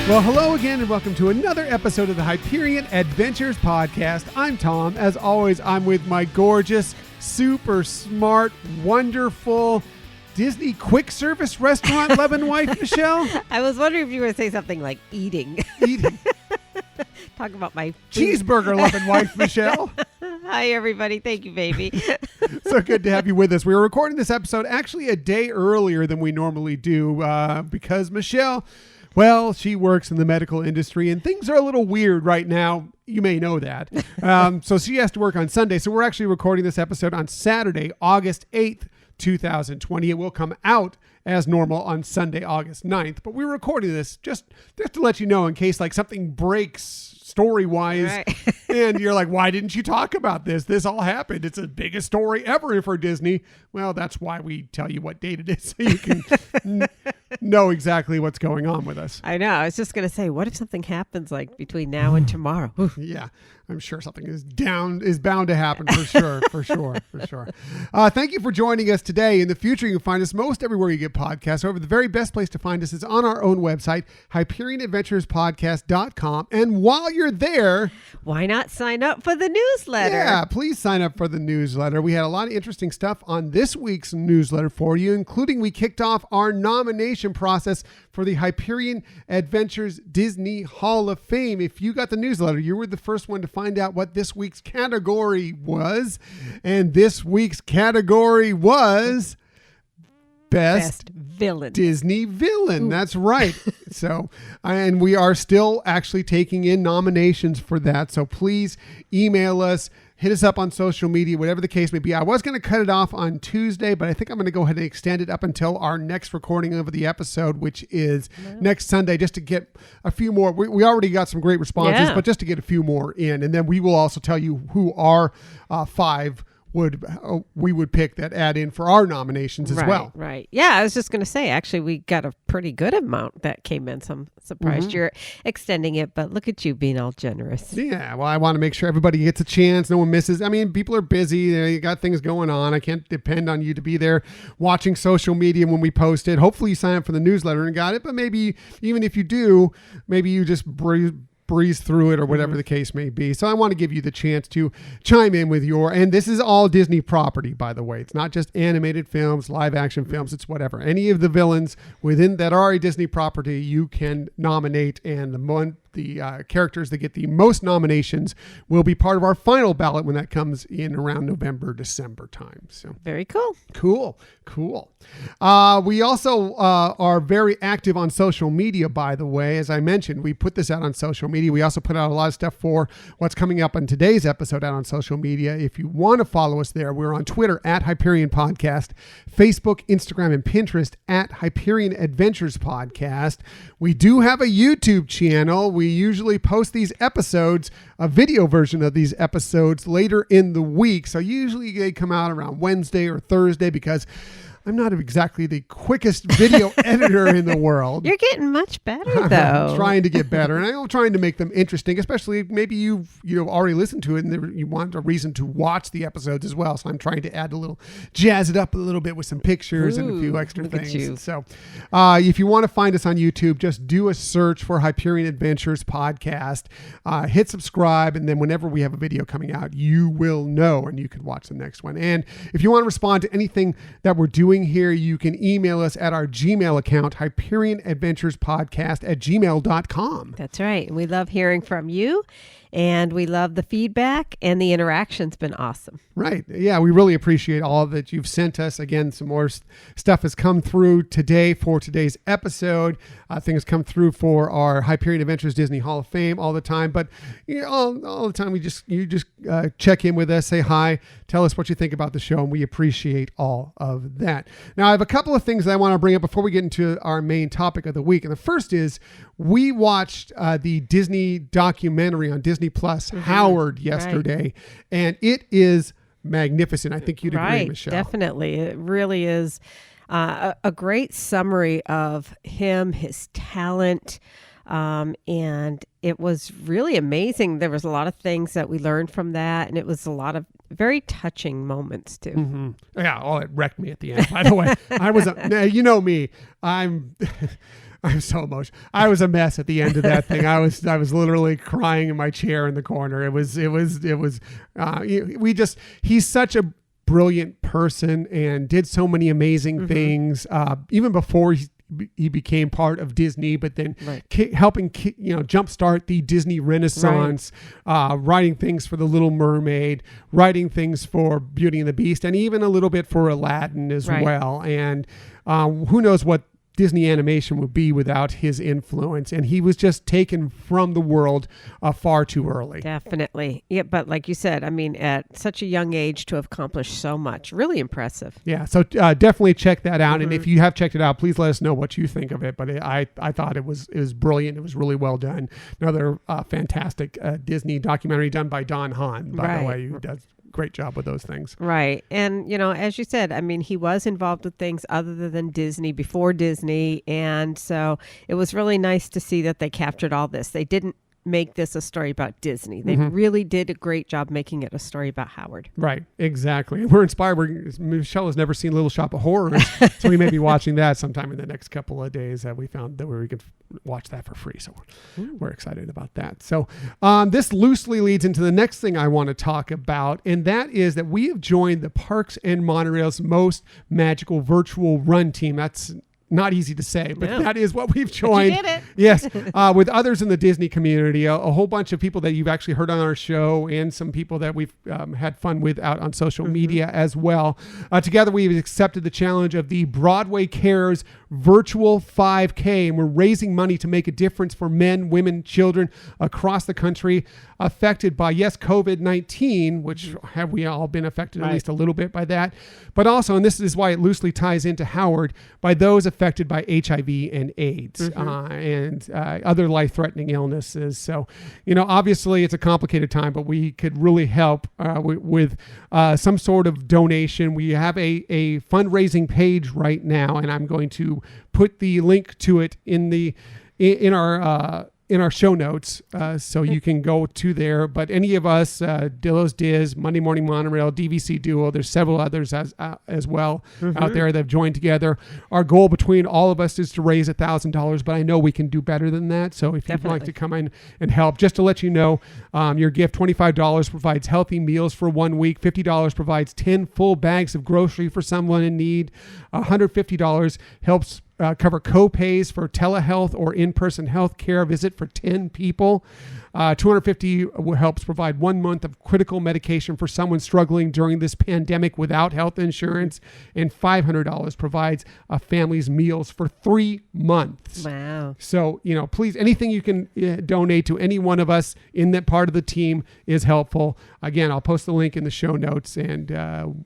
Well, hello again and welcome to another episode of the Hyperion Adventures Podcast. I'm Tom. As always, I'm with my gorgeous, super smart, wonderful Disney quick service restaurant loving wife, Michelle. I was wondering if you were going to say something like eating. Eating. Talk about my Cheeseburger loving wife, Michelle. Hi, everybody. Thank you, baby. So good to have you with us. We were recording this episode actually a day earlier than we normally do because Michelle... Well, she works in the medical industry and things are a little weird right now. You may know that. So she has to work on Sunday. So we're actually recording this episode on Saturday, August 8th, 2020. It will come out as normal on Sunday, August 9th. But we're recording this just to let you know in case like something breaks story-wise. Right. And you're like, why didn't you talk about this? This all happened. It's the biggest story ever for Disney. Well, that's why we tell you what date it is so you can know exactly what's going on with us. I know. I was just going to say, what if something happens like between now and tomorrow? Yeah, I'm sure something is bound to happen for sure, for sure. Thank you for joining us today. In the future, you can find us most everywhere you get podcasts. However, the very best place to find us is on our own website, HyperionAdventuresPodcast.com. And while you're there... Why not sign up for the newsletter? Yeah, please sign up for the newsletter. We had a lot of interesting stuff on this week's newsletter for you, including we kicked off our nomination process for the Hyperion Adventures Disney Hall of Fame. If you got the newsletter, you were the first one to find out what this week's category was. And this week's category was... Best villain. Disney villain. Ooh. That's right. So, and we are still actually taking in nominations for that. So please email us, hit us up on social media, whatever the case may be. I was going to cut it off on Tuesday, but I think I'm going to go ahead and extend it up until our next recording of the episode, which is next Sunday, just to get a few more. We already got some great responses, but just to get a few more in. And then we will also tell you who our 5 we would pick that add in for our nominations as well. Right. Yeah, I was just going to say, actually, we got a pretty good amount that came in. So I'm surprised you're extending it, but look at you being all generous. Yeah, well, I want to make sure everybody gets a chance. No one misses. I mean, people are busy. You got things going on. I can't depend on you to be there watching social media when we post it. Hopefully you sign up for the newsletter and got it, but maybe even if you do, maybe you just breeze through it or whatever the case may be. So I want to give you the chance to chime in with and this is all Disney property, by the way. It's not just animated films, live action films, it's whatever. Any of the villains within that are a Disney property, you can nominate, and the characters that get the most nominations will be part of our final ballot when that comes in around November, December time. So very cool. Cool. We also are very active on social media, by the way. As I mentioned, we put this out on social media. We also put out a lot of stuff for what's coming up in today's episode out on social media. If you want to follow us there, we're on Twitter at Hyperion Podcast, Facebook, Instagram, and Pinterest at Hyperion Adventures Podcast. We do have a YouTube channel. We usually post these episodes, a video version of these episodes later in the week. So usually they come out around Wednesday or Thursday because I'm not exactly the quickest video editor in the world. You're getting much better, though. I'm trying to get better, and I'm trying to make them interesting, especially maybe you've already listened to it and you want a reason to watch the episodes as well. So I'm trying to jazz it up a little bit with some pictures and a few extra things. So if you want to find us on YouTube, just do a search for Hyperion Adventures Podcast, hit subscribe, and then whenever we have a video coming out, you will know, and you can watch the next one. And if you want to respond to anything that we're doing here, you can email us at our Gmail account, HyperionAdventurespodcast@gmail.com. That's right. We love hearing from you, and we love the feedback, and the interaction's been awesome. Right. Yeah, we really appreciate all that you've sent us. Again, some more stuff has come through today for today's episode. Things come through for our Hyperion Adventures Disney Hall of Fame all the time. But all the time, you just check in with us, say hi, tell us what you think about the show, and we appreciate all of that. Now, I have a couple of things that I want to bring up before we get into our main topic of the week. And the first is we watched the Disney documentary on Disney Plus, Howard, yesterday, and it is magnificent. I think you'd agree, Michelle. Definitely. It really is a great summary of him, his talent, and it was really amazing. There was a lot of things that we learned from that, and it was a lot of very touching moments too. Mm-hmm. Yeah, it wrecked me at the end, by the way. I was, you know me, I'm so emotional. I was a mess at the end of that thing. I was literally crying in my chair in the corner. He's such a brilliant person and did so many amazing things, even before he became part of Disney, but then helping jumpstart the Disney Renaissance, writing things for The Little Mermaid, writing things for Beauty and the Beast, and even a little bit for Aladdin as well. And who knows what Disney animation would be without his influence. And he was just taken from the world far too early. Definitely. Yeah, but like you said, I mean, at such a young age to have accomplished so much, really impressive. Yeah, so definitely check that out. And if you have checked it out, please let us know what you think of it. But I thought it was brilliant. It was really well done. Another fantastic Disney documentary done by Don Hahn, by the way, who does great job with those things. Right. And, as you said, I mean, he was involved with things other than Disney, before Disney. And so it was really nice to see that they captured all this. They didn't make this a story about Disney. They really did a great job making it a story about Howard. Right. Exactly. We're inspired. Michelle has never seen Little Shop of Horrors, so we may be watching that sometime in the next couple of days. We found that we could watch that for free. So we're excited about that. So this loosely leads into the next thing I want to talk about, and that is that we have joined the Parks and Monorail's Most Magical Virtual Run team. That's not easy to say, but that is what we've joined. You did it. Yes, with others in the Disney community, a whole bunch of people that you've actually heard on our show, and some people that we've had fun with out on social media as well. Together, we've accepted the challenge of the Broadway Cares Virtual 5K, and we're raising money to make a difference for men, women, children across the country affected by, COVID-19, which have we all been affected at least a little bit by that, but also, and this is why it loosely ties into Howard, by those affected by HIV and AIDS and other life-threatening illnesses. So, obviously it's a complicated time, but we could really help with some sort of donation. We have a fundraising page right now, and I'm going to put the link to it in our show notes, so you can go to there. But any of us, Dillo's Diz, Monday Morning Monorail, DVC Duo, there's several others as well out there that have joined together. Our goal between all of us is to raise $1,000, but I know we can do better than that. So if you'd like to come in and help, just to let you know, your gift, $25 provides healthy meals for 1 week. $50 provides 10 full bags of grocery for someone in need. $150 helps cover co-pays for telehealth or in-person health care visit for 10 people. $250 helps provide 1 month of critical medication for someone struggling during this pandemic without health insurance. And $500 provides a family's meals for 3 months. Wow. So, please, anything you can donate to any one of us in that part of the team is helpful. Again, I'll post the link in the show notes, and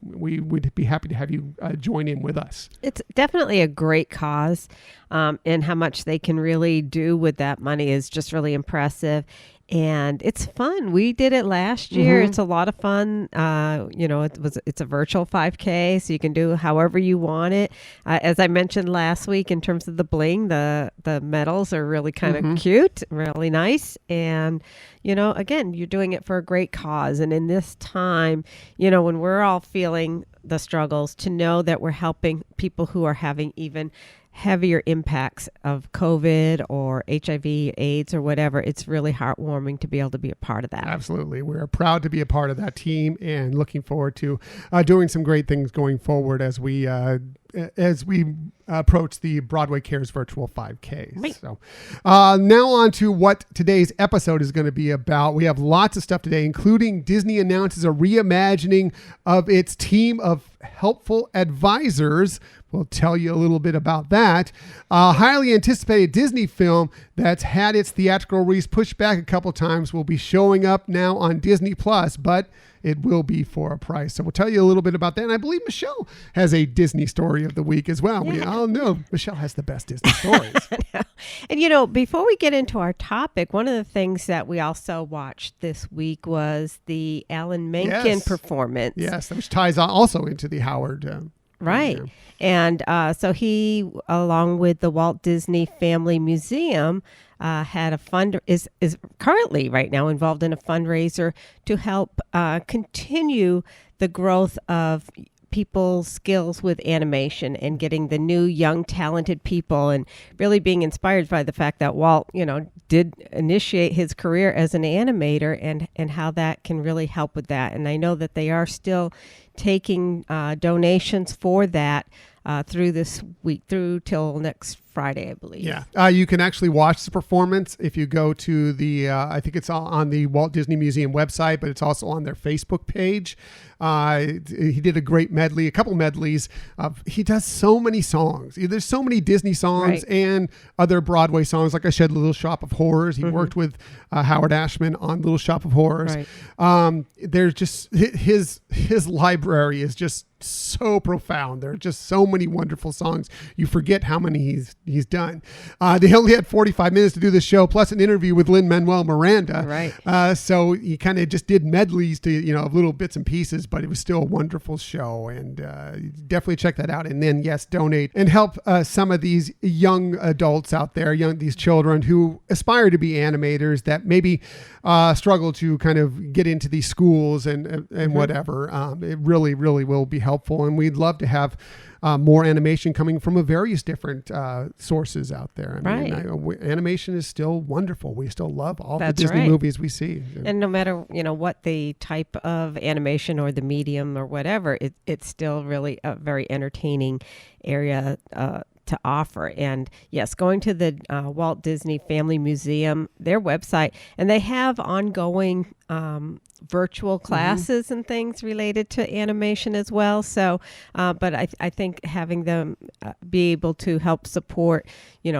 we would be happy to have you join in with us. It's definitely a great cause, and how much they can really do with that money is just really impressive. And it's fun. We did it last year. It's a lot of fun. It's a virtual 5K, so you can do however you want it. As I mentioned last week, in terms of the bling, the medals are really kind of cute, really nice. And, again, you're doing it for a great cause. And in this time, when we're all feeling the struggles, to know that we're helping people who are having even heavier impacts of COVID or HIV, AIDS, or whatever, it's really heartwarming to be able to be a part of that. Absolutely. We're proud to be a part of that team, and looking forward to doing some great things going forward as we approach the Broadway Cares Virtual 5K. Right. So now on to what today's episode is going to be about. We have lots of stuff today, including Disney announces a reimagining of its team of helpful advisors. We'll tell you a little bit about that. Highly anticipated Disney film that's had its theatrical release pushed back a couple times will be showing up now on Disney Plus, but it will be for a price. So we'll tell you a little bit about that. And I believe Michelle has a Disney story of the week as well. We all know Michelle has the best Disney stories. And, before we get into our topic, one of the things that we also watched this week was the Alan Menken performance. Yes, which ties also into the Howard. Right. And so he, along with the Walt Disney Family Museum, had is currently right now involved in a fundraiser to help continue the growth of people's skills with animation and getting the new young talented people, and really being inspired by the fact that Walt, did initiate his career as an animator, and how that can really help with that. And I know that they are still taking donations for that through this week, through till next Friday, I believe. Yeah. You can actually watch the performance if you go to the, I think it's on the Walt Disney Museum website, but it's also on their Facebook page. He did a great medley, a couple medleys. He does so many songs. There's so many Disney songs and other Broadway songs. Like I said, Little Shop of Horrors. He worked with Howard Ashman on Little Shop of Horrors. There's just his library is just so profound. There are just so many wonderful songs. You forget how many he's done. They only had 45 minutes to do the show, plus an interview with Lin-Manuel Miranda. So he kind of just did medleys to of little bits and pieces, but it was still a wonderful show, and definitely check that out. And then donate and help some of these young adults out there, these children who aspire to be animators that maybe struggle to kind of get into these schools and whatever. It really, really will be helpful, and we'd love to have more animation coming from various different sources out there. Animation is still wonderful. We still love all the Disney movies we see. And no matter, what the type of animation or the medium or whatever, it's still really a very entertaining area to offer. And yes, going to the Walt Disney Family Museum, their website, and they have ongoing virtual classes and things related to animation as well. So, but I think having them be able to help support,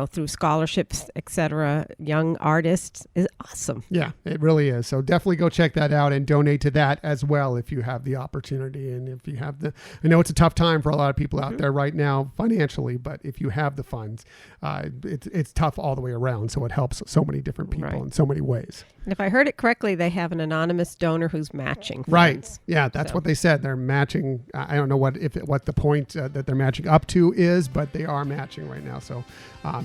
through scholarships, etc., young artists is awesome. Yeah, it really is. So definitely go check that out and donate to that as well if you have the opportunity. And if you have I know it's a tough time for a lot of people out there right now financially, but if you have the funds, it's tough all the way around. So it helps so many different people in so many ways. And if I heard it correctly, they have an anonymous donor who's matching funds. Right. Yeah, that's what they said. They're matching. I don't know what the point that they're matching up to is, but they are matching right now. So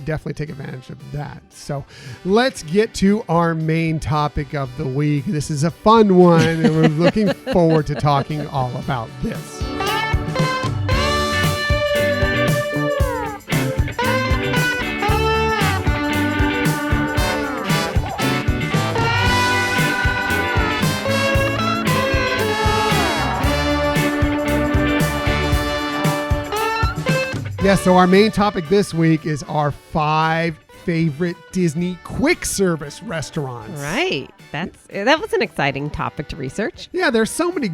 definitely take advantage of that. So let's get to our main topic of the week. This is a fun one, and we're looking forward to talking all about this. Yeah, so our main topic this week is our 5 favorite Disney quick service restaurants. Right. That was an exciting topic to research. Yeah, there's so many.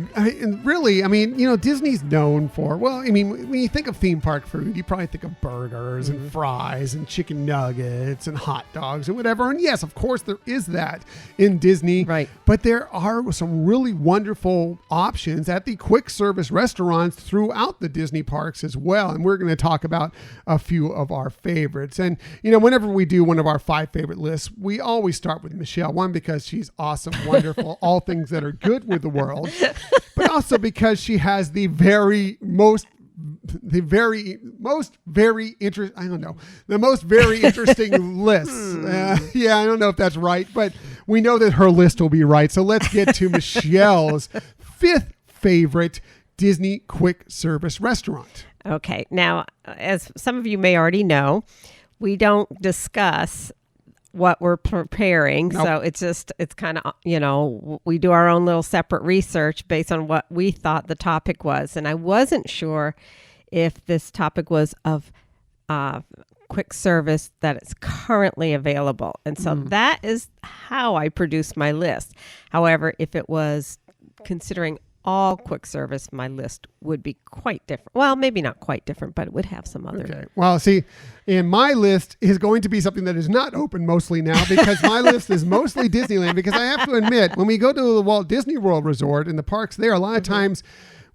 Disney's known for, when you think of theme park food, you probably think of burgers and fries and chicken nuggets and hot dogs and whatever. And yes, of course, there is that in Disney. Right. But there are some really wonderful options at the quick service restaurants throughout the Disney parks as well. And we're going to talk about a few of our favorites. And, whenever we do one of our 5 favorite lists, we always start with Michelle. One, because she's awesome, wonderful, all things that are good with the world, but also because she has the most very interesting lists. I don't know if that's right, but we know that her list will be right. So let's get to Michelle's 5th favorite Disney quick service restaurant. Okay. Now, as some of you may already know, we don't discuss what we're preparing. Nope. So it's kind of, we do our own little separate research based on what we thought the topic was. And I wasn't sure if this topic was of quick service that is currently available. And so that is how I produced my list. However, if it was considering all quick service, my list would be quite different. Well, maybe not quite different, but it would have some other. Okay. Well, see, and my list is going to be something that is not open mostly now, because my list is mostly Disneyland. Because I have to admit, when we go to the Walt Disney World Resort in the parks there, a lot of times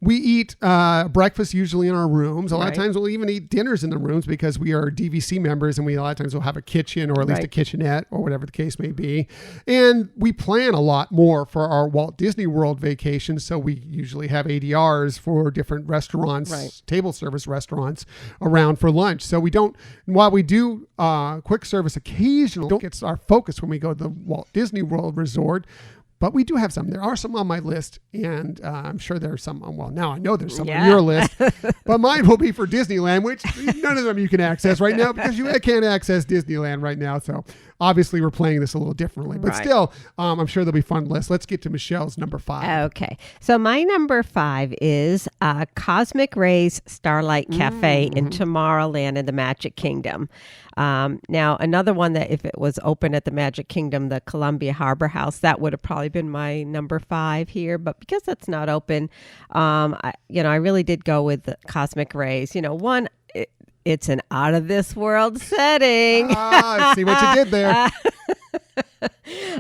we eat breakfast usually in our rooms. A lot of times we'll even eat dinners in the rooms because we are DVC members, and a lot of times we'll have a kitchen or at least a kitchenette or whatever the case may be. And we plan a lot more for our Walt Disney World vacations. So we usually have ADRs for different restaurants, table service restaurants around for lunch. So while we do quick service occasionally, don't get our focus when we go to the Walt Disney World Resort. but we do have some. There are some on my list, and I'm sure there's some. Well, now I know there's some on Yeah. your list, but mine will be for Disneyland, which none of them you can access right now because you can't access Disneyland right now. So obviously we're playing this a little differently, but Right. still, I'm sure there'll be fun lists. Let's get to Michelle's number 5. Okay. So my number 5 is Cosmic Rays Starlight Cafe in Tomorrowland in the Magic Kingdom. Now, another one that if it was open at the Magic Kingdom, the Columbia Harbor House, that would have probably been my number 5 here. But because that's not open, I really did go with the Cosmic Rays. One, it's an out of this world setting. I see what you did there.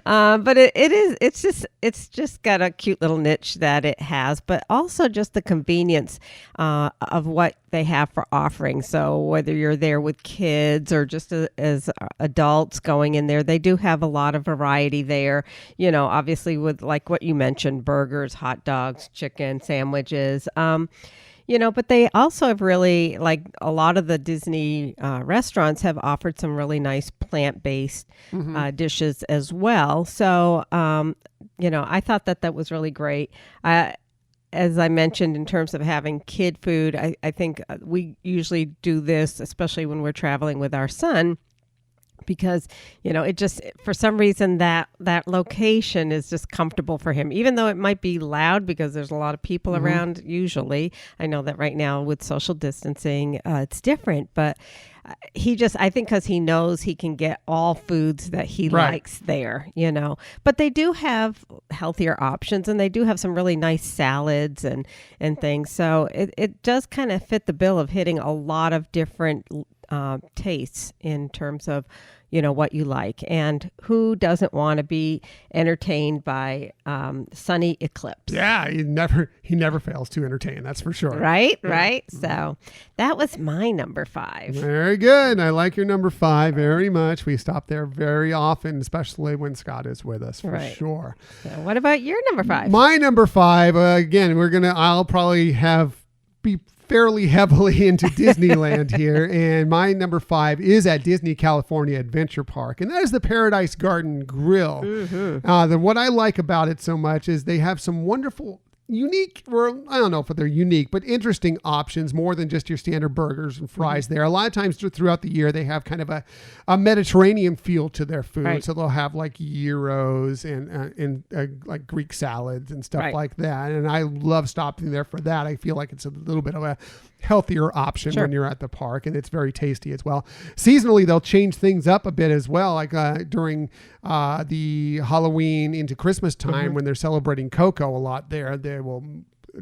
But it's just got a cute little niche that it has, but also just the convenience of what they have for offerings. So whether you're there with kids or just as adults going in there, they do have a lot of variety there. Obviously with like what you mentioned, burgers, hot dogs, chicken sandwiches. But they also have really, like a lot of the Disney restaurants have offered some really nice plant-based dishes as well. So, I thought that was really great. As I mentioned, in terms of having kid food, I think we usually do this, especially when we're traveling with our son, because it just for some reason that location is just comfortable for him, even though it might be loud because there's a lot of people around. Usually I know that right now with social distancing it's different, but I think because he knows he can get all foods that he likes there, but they do have healthier options, and they do have some really nice salads and things. So it does kind of fit the bill of hitting a lot of different tastes in terms of what you like, and who doesn't want to be entertained by sunny eclipse. Yeah, he never fails to entertain, that's for sure. Right. So that was my number 5. Very good. I like your number 5 very much. We stop there very often, especially when Scott is with us, for sure. So what about your number 5? My number 5, again, I'll probably be fairly heavily into Disneyland here, and my number 5 is at Disney California Adventure Park, and that is the Paradise Garden Grill. What I like about it so much is they have some wonderful, unique, or I don't know if they're unique, but interesting options, more than just your standard burgers and fries there. A lot of times throughout the year, they have kind of a Mediterranean feel to their food. Right. So they'll have like gyros and like Greek salads and stuff like that. And I love stopping there for that. I feel like it's a little bit of a healthier option when you're at the park, and it's very tasty as well. Seasonally, they'll change things up a bit as well, like during the Halloween into Christmas time when they're celebrating Coco a lot there. They will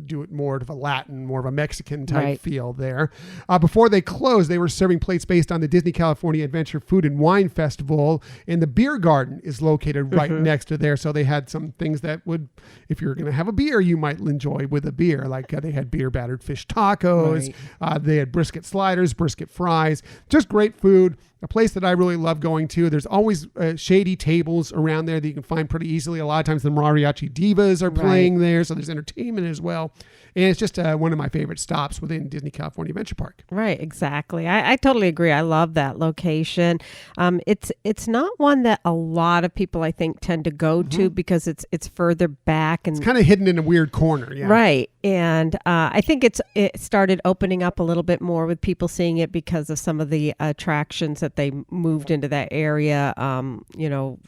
do it more of a Latin, more of a Mexican type feel there. Before they closed, they were serving plates based on the Disney California Adventure Food and Wine Festival, and the beer garden is located right next to there. So they had some things that would, if you're going to have a beer, you might enjoy with a beer. Like they had beer battered fish tacos. They had brisket sliders, brisket fries, just great food. A place that I really love going to. There's always shady tables around there that you can find pretty easily. A lot of times the mariachi divas are playing there, so there's entertainment as well. And it's just one of my favorite stops within Disney California Adventure Park. Right, exactly. I totally agree. I love that location. It's not one that a lot of people, I think, tend to go to because it's further back, and it's kind of hidden in a weird corner. Yeah. Right. And I think it started opening up a little bit more with people seeing it because of some of the attractions that they moved into that area,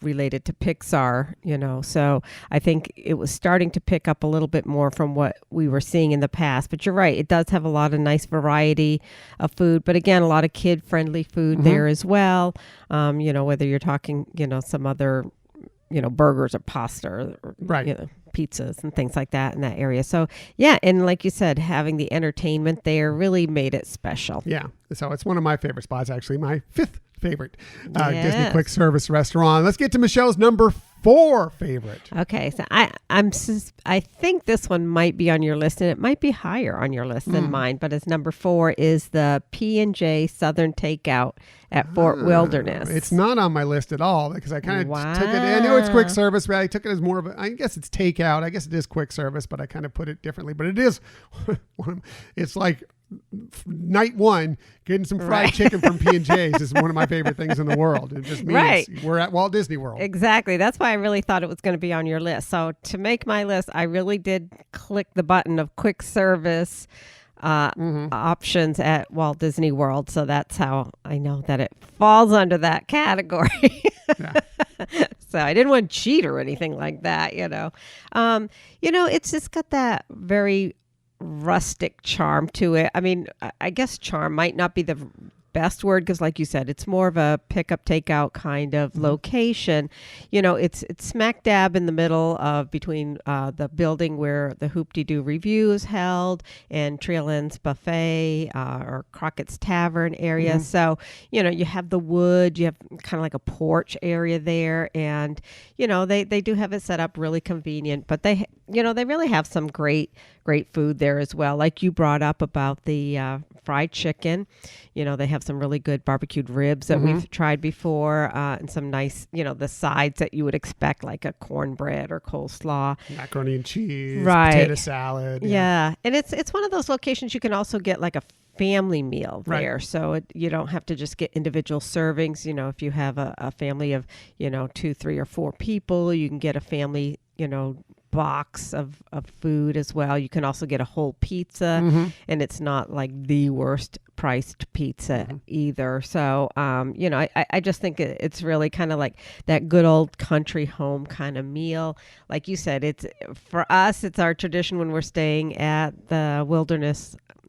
related to Pixar, So I think it was starting to pick up a little bit more from what we were seeing in the past. But you're right. It does have a lot of nice variety of food. But again, a lot of kid-friendly food there as well. Whether you're talking, some other, burgers or pasta or, pizzas and things like that in that area. So yeah, and like you said, having the entertainment there really made it special. Yeah, so it's one of my favorite spots, actually, my 5th favorite Disney quick service restaurant. Let's get to Michelle's number 4 favorite. Okay, so I think this one might be on your list, and it might be higher on your list than mine, but as number 4 is the P&J Southern Takeout at Fort Wilderness. It's not on my list at all because I kind of took it. I know it's quick service, but I took it as more of I guess it's takeout. I guess it is quick service, but I kind of put it differently. But it is, it's like night one, getting some fried chicken from P&J's is one of my favorite things in the world. It just means we're at Walt Disney World. Exactly. That's why I really thought it was going to be on your list. So to make my list, I really did click the button of quick service options at Walt Disney World. So that's how I know that it falls under that category. So I didn't want to cheat or anything like that, it's just got that very rustic charm to it. I mean, I guess charm might not be the best word because, like you said, it's more of a pickup takeout kind of location. It's smack dab in the middle of between the building where the Hoop-de-Doo Review is held and Trail Ends Buffet or Crockett's Tavern area. So you have the wood, you have kind of like a porch area there, and they do have it set up really convenient, but they really have some great food there as well. Like you brought up about the fried chicken, they have some really good barbecued ribs that we've tried before, and some nice, the sides that you would expect, like a cornbread or coleslaw, macaroni and cheese, potato salad. Yeah. And it's one of those locations you can also get like a family meal there. So you don't have to just get individual servings. If you have a family of, 2, 3, or 4 people, you can get a family, box of food as well. You can also get a whole pizza, and it's not like the worst priced pizza either. So, I just think it's really kind of like that good old country home kind of meal. Like you said, for us, it's our tradition when we're staying at the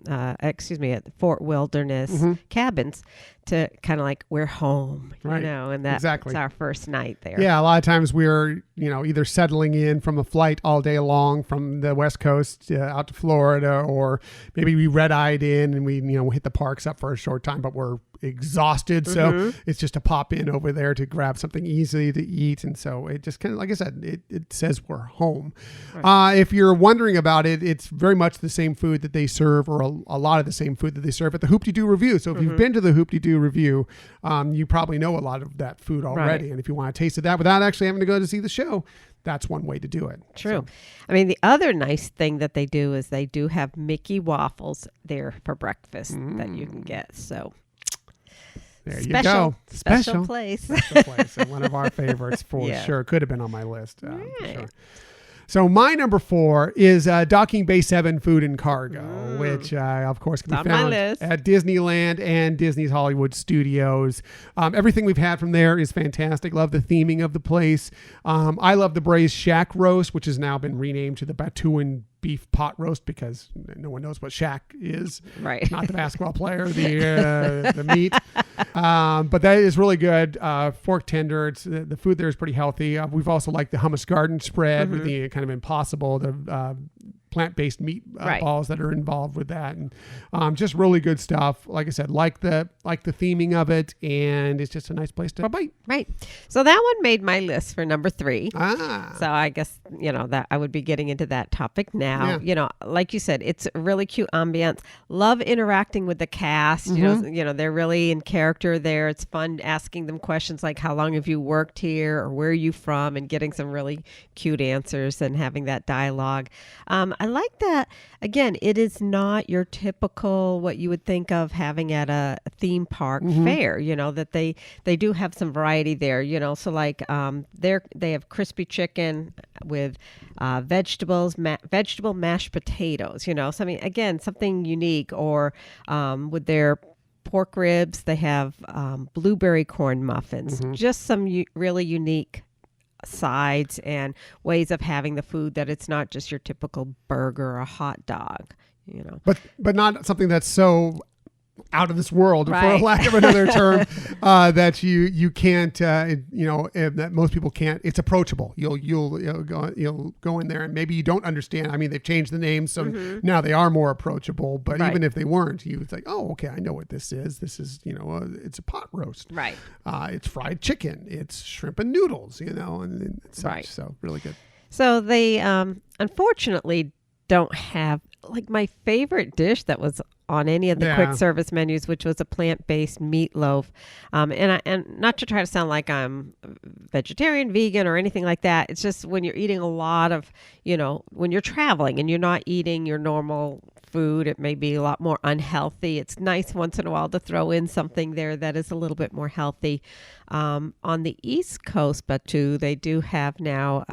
at Fort Wilderness cabins to kind of like we're home, and that's our first night there. Yeah, a lot of times we're, either settling in from a flight all day long from the West Coast out to Florida, or maybe we red-eyed in and we, hit the parks up for a short time, but we're exhausted. So it's just to pop in over there to grab something easy to eat. And so it just kind of, like I said, it says we're home. If you're wondering about it, it's very much the same food that they serve, or a lot of the same food that they serve at the Hoop-de-Doo Review. So if you've been to the Hoop-de-Doo Review, you probably know a lot of that food already. And if you want to taste of that without actually having to go to see the show, that's one way to do it. True. So. I mean, the other nice thing that they do is they do have Mickey waffles there for breakfast that you can get. So there you go. Special place. Special place. And one of our favorites for sure. Could have been on my list. For sure. So my number 4 is Docking Bay 7 Food and Cargo, which of course can be found at Disneyland and Disney's Hollywood Studios. Everything we've had from there is fantastic. Love the theming of the place. I love the braised shack roast, which has now been renamed to the Batuan beef pot roast because no one knows what Shaq is. Right. Not the basketball player, the meat. But that is really good. Fork tender. The food there is pretty healthy. We've also liked the hummus garden spread with the kind of impossible, the plant-based meat balls that are involved with that, and just really good stuff. Like I said, like the theming of it, and it's just a nice place to bite. Right. So that one made my list for number 3. So I guess that I would be getting into that topic now. Like you said, it's a really cute ambiance. Love interacting with the cast. They're really in character there. It's fun asking them questions like, how long have you worked here, or where are you from, and getting some really cute answers and having that dialogue. I like that. Again, it is not your typical what you would think of having at a theme park fair. That they do have some variety there. So like they have crispy chicken with vegetables, vegetable mashed potatoes. So I mean, again, something unique. Or with their pork ribs, they have blueberry corn muffins. Just some really unique sides and ways of having the food, that it's not just your typical burger or a hot dog, but not something that's so out of this world, for lack of another term, that you can't, that most people can't. It's approachable. You'll go in there and maybe you don't understand. I mean, they've changed the names, so now they are more approachable. But even if they weren't, it's like, oh, okay, I know what this is. This is, it's a pot roast. Right. It's fried chicken. It's shrimp and noodles. And such. So really good. So they unfortunately don't have like my favorite dish that was on any of the quick service menus, which was a plant-based meatloaf. And not to try to sound like I'm vegetarian, vegan, or anything like that. It's just when you're eating a lot of, when you're traveling and you're not eating your normal food. It may be a lot more unhealthy. It's nice once in a while to throw in something there that is a little bit more healthy. On the East Coast, but too, they do have now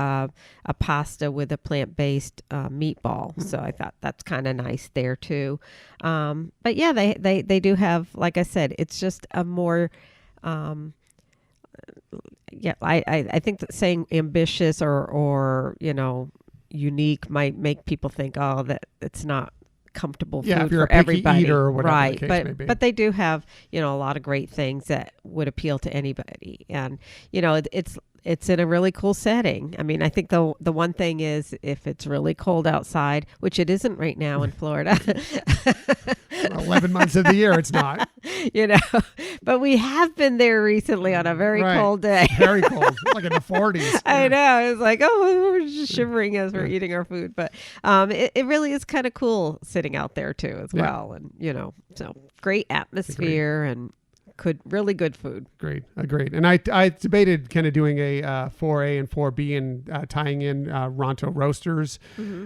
a pasta with a plant-based meatball. So I thought that's kind of nice there too. But yeah, they do have, like I said, it's just a more I think that saying ambitious or unique might make people think, oh, that it's not comfortable food if you're for a picky everybody, eater or whatever right? the case may be. But they do have a lot of great things that would appeal to anybody, and it's in a really cool setting. I mean, I think the one thing is if it's really cold outside, which it isn't right now in Florida. 11 months of the year, it's not. But we have been there recently on a very cold day. Very cold. It's like in the 40s. I know. It's like, we're just shivering as we're eating our food. But it really is kind of cool sitting out there too as well. And, so great atmosphere and really good food. Agreed. And I debated kind of doing a 4A and 4B and tying in Ronto roasters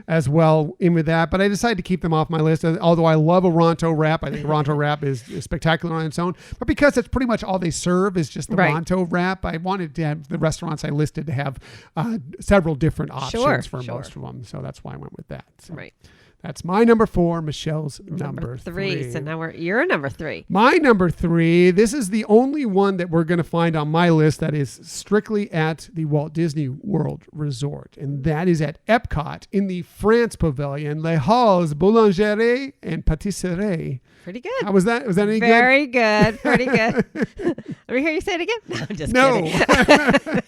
as well in with that. But I decided to keep them off my list. Although I love a Ronto wrap. I think Ronto wrap is spectacular on its own. But because that's pretty much all they serve is just the Ronto wrap, I wanted to have the restaurants I listed to have several different options for most of them. So that's why I went with that. So. Right. That's my number 4, Michelle's number 3. So now you're number 3. My number 3, this is the only one that we're going to find on my list that is strictly at the Walt Disney World Resort. And that is at Epcot in the France Pavilion, Les Halles Boulangerie and Patisserie. Pretty good. How was that? Was that any Very good? Pretty good. Let me hear you say it again. No, I'm just kidding.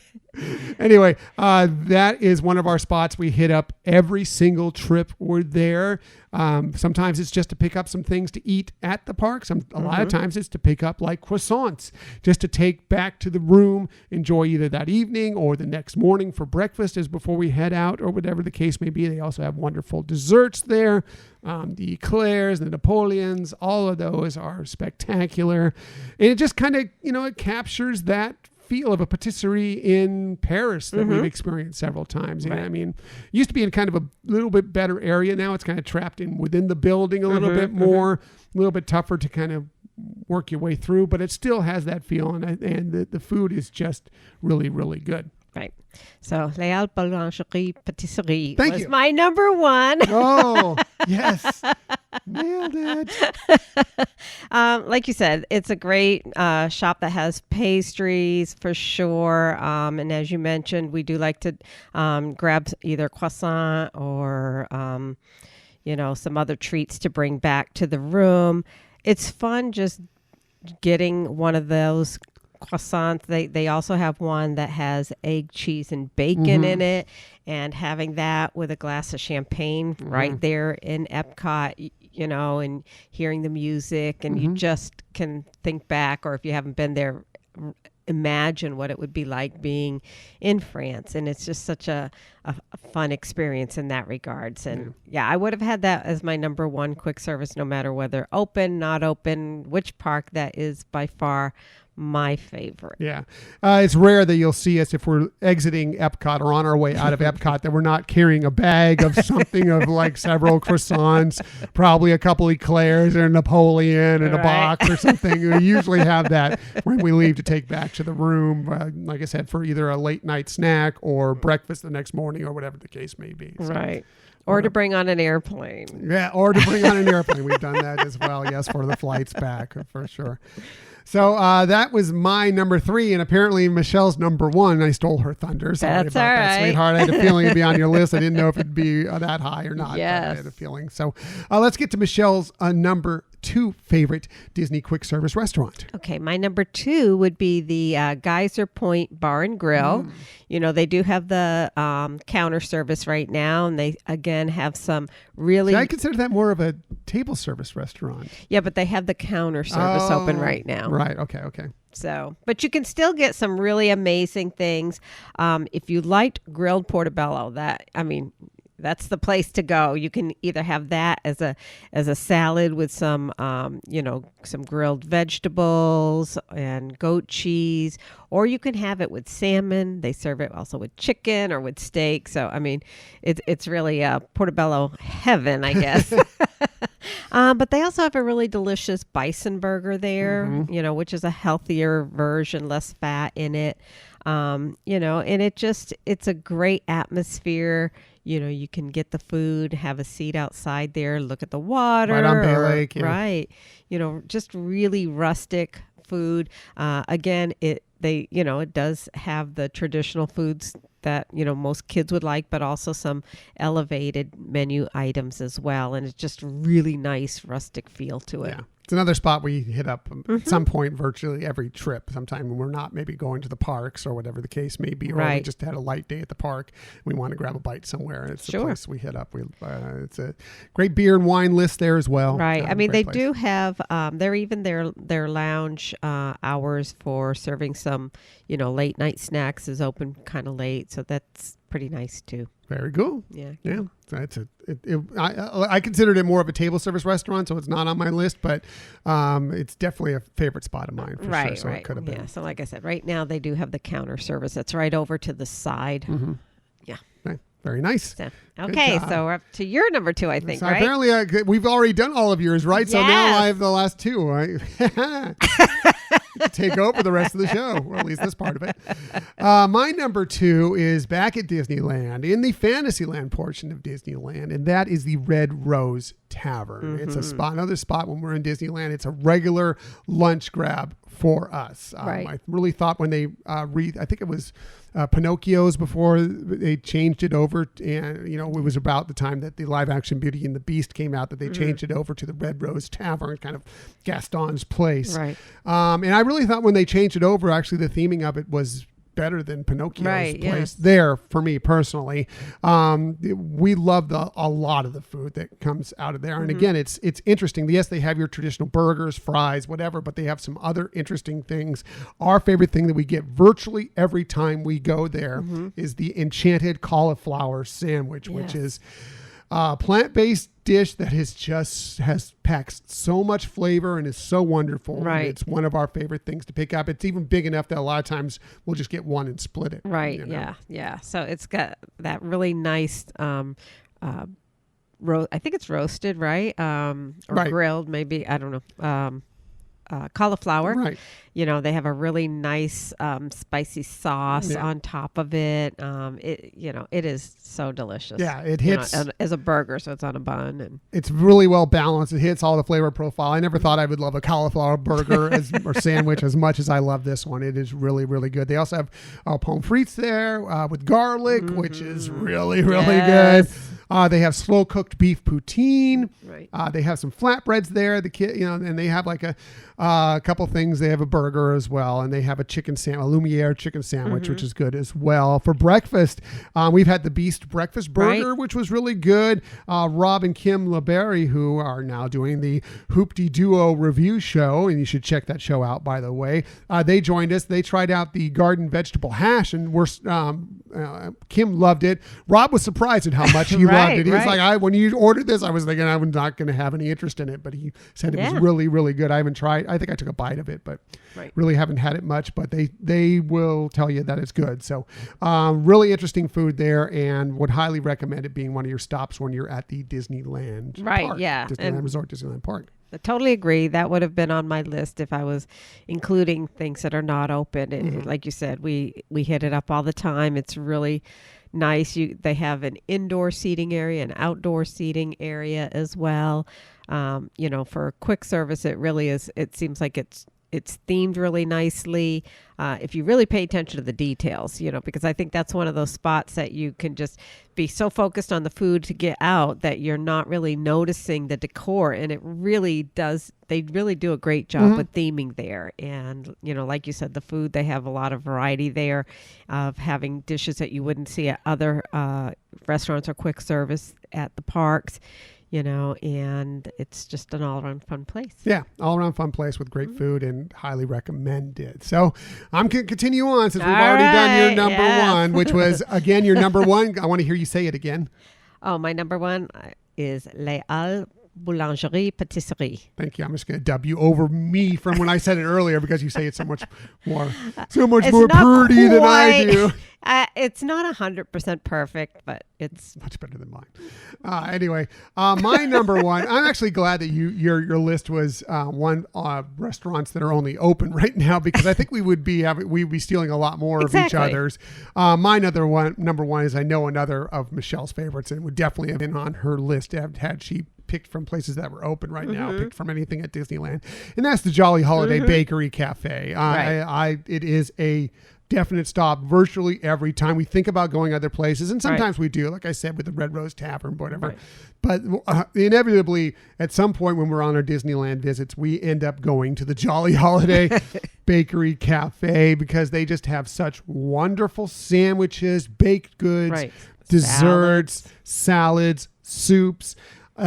Anyway, that is one of our spots we hit up every single trip we're there. Sometimes it's just to pick up some things to eat at the park. A lot of times it's to pick up like croissants just to take back to the room, enjoy either that evening or the next morning for breakfast as before we head out or whatever the case may be. They also have wonderful desserts there. The eclairs, the Napoleons, all of those are spectacular. And it just kind of, it captures that feel of a patisserie in Paris that we've experienced several times. Right. I mean, it used to be in kind of a little bit better area. Now it's kind of trapped in within the building a little bit more, a little bit tougher to kind of work your way through, but it still has that feel. And the food is just really, really good. Right. So, Les Halles Boulangerie Patisserie was my number 1. Oh, yes. Nailed it. Like you said, it's a great shop that has pastries for sure. And as you mentioned, we do like to grab either croissant or, some other treats to bring back to the room. It's fun just getting one of those croissants. They also have one that has egg, cheese, and bacon in it, and having that with a glass of champagne right there in Epcot, and hearing the music, and you just can think back, or if you haven't been there, imagine what it would be like being in France. And it's just such a fun experience in that regards. And I would have had that as my number 1 quick service, no matter whether open, not open, which park. That is by far my favorite. Yeah. It's rare that you'll see us if we're exiting Epcot or on our way out of Epcot that we're not carrying a bag of something of like several croissants, probably a couple eclairs and a Napoleon and a box or something. We usually have that when we leave to take back to the room, like I said, for either a late night snack or breakfast the next morning or whatever the case may be. So. Right. Or to bring on an airplane. Yeah, or to bring on an airplane. We've done that as well, yes, for the flights back, for sure. So that was my number 3, and apparently Michelle's number 1. I stole her thunder. Sorry That's about all that, right. sweetheart. I had a feeling it'd be on your list. I didn't know if it'd be that high or not. Yes. But I had a feeling. So let's get to Michelle's number 2 favorite Disney quick service restaurant. Okay, my number 2 would be the Geyser Point Bar and Grill. They do have the counter service right now, and they again have some really. See, I consider that more of a table service restaurant. Yeah, but they have the counter service open right now. Right. Okay. So, but you can still get some really amazing things. If you liked grilled portobello, that's the place to go. You can either have that as a salad with some some grilled vegetables and goat cheese, or you can have it with salmon. They serve it also with chicken or with steak. So it's really portobello heaven, I guess. But they also have a really delicious bison burger there, which is a healthier version, less fat in it. And it's a great atmosphere. You can get the food, have a seat outside there, look at the water. Right on Bay Lake. Yeah. Right. Just really rustic food. Again, it does have the traditional foods that, most kids would like, but also some elevated menu items as well. And it's just really nice rustic feel to it. Yeah. It's another spot we hit up at some point virtually every trip. Sometime when we're not maybe going to the parks or whatever the case may be, or we just had a light day at the park. We want to grab a bite somewhere. And it's the place we hit up. It's a great beer and wine list there as well. Right. I mean, they do have, their lounge hours for serving some, late night snacks is open kind of late. So that's pretty nice too. Very cool. Yeah. Yeah. So I considered it more of a table service restaurant, so it's not on my list, but it's definitely a favorite spot of mine for sure. So it could have been. Yeah. So like I said, right now they do have the counter service. That's right over to the side. Mm-hmm. Yeah. Okay. Very nice. So, okay, so we're up to your number 2, I think, so right? Apparently, we've already done all of yours, right? Yes. So now I have the last 2, right? Take over the rest of the show, or at least this part of it. My number 2 is back at Disneyland, in the Fantasyland portion of Disneyland, and that is the Red Rose Tavern. It's another spot when we're in Disneyland. It's a regular lunch grab for us. I really thought when they I think it was Pinocchio's before they changed it over, and it was about the time that the live action Beauty and the Beast came out that they changed it over to the Red Rose Tavern, kind of Gaston's place. Right. And I really thought when they changed it over, actually the theming of it was better than Pinocchio's place there for me personally. We love a lot of the food that comes out of there. And again, it's interesting. Yes, they have your traditional burgers, fries, whatever, but they have some other interesting things. Our favorite thing that we get virtually every time we go there is the Enchanted Cauliflower Sandwich, which is a plant-based dish that has packed so much flavor and is so wonderful. Right. And it's one of our favorite things to pick up. It's even big enough that a lot of times we'll just get one and split it. Right. Yeah. So it's got that really nice, I think it's roasted, right? Or grilled, maybe. I don't know. Cauliflower. Right. They have a really nice spicy sauce on top of it. It is so delicious. Yeah, it hits as a burger, so it's on a bun, and it's really well balanced. It hits all the flavor profile. I never thought I would love a cauliflower burger or sandwich as much as I love this one. It is really, really good. They also have pommes frites there with garlic, which is really, really good. They have slow cooked beef poutine. Right. They have some flatbreads there. And they have like a couple things. They have a burger as well, and they have a Lumiere chicken sandwich, which is good as well. For breakfast, we've had the Beast breakfast burger, which was really good. Rob and Kim LeBerry, who are now doing the Hoopty Duo review show, and you should check that show out, by the way. They joined us. They tried out the garden vegetable hash, and Kim loved it. Rob was surprised at how much he loved it. He was like, when you ordered this, I was thinking I was not going to have any interest in it, but he said it was really, really good. I haven't tried. I think I took a bite of it, but really haven't had it much, but they will tell you that it's good. So really interesting food there, and would highly recommend it being one of your stops when you're at the Disneyland Park. Disneyland Resort, Disneyland Park. I totally agree. That would have been on my list if I was including things that are not open. And like you said, we hit it up all the time. It's really nice. They have an indoor seating area, an outdoor seating area as well. For quick service, it really is. It seems like it's themed really nicely. If you really pay attention to the details, because I think that's one of those spots that you can just be so focused on the food to get out that you're not really noticing the decor. And it really does. They really do a great job with theming there. And, like you said, the food, they have a lot of variety there of having dishes that you wouldn't see at other restaurants or quick service at the parks. And it's just an all-around fun place. Yeah, all-around fun place with great food, and highly recommend it. So I'm going to continue on since we've already done your number one, which was, again, your number one. I want to hear you say it again. Oh, my number one is Les Halles Boulangerie Patisserie. Thank you. I'm just going to dub you over me from when I said it earlier because you say it so much more it's pretty than I do. It's not 100% perfect, but it's much better than mine. Anyway, my number one. I'm actually glad that your list was restaurants that are only open right now, because I think we'd be stealing a lot more of each other's. My number one is, I know, another of Michelle's favorites, and would definitely have been on her list had she picked from places that were open right now, picked from anything at Disneyland, and that's the Jolly Holiday Bakery Cafe. It is a definite stop virtually every time we think about going other places, and sometimes we do, like I said, with the Red Rose Tavern, whatever. But inevitably, at some point when we're on our Disneyland visits, we end up going to the Jolly Holiday Bakery Cafe, because they just have such wonderful sandwiches, baked goods, desserts, salads, soups.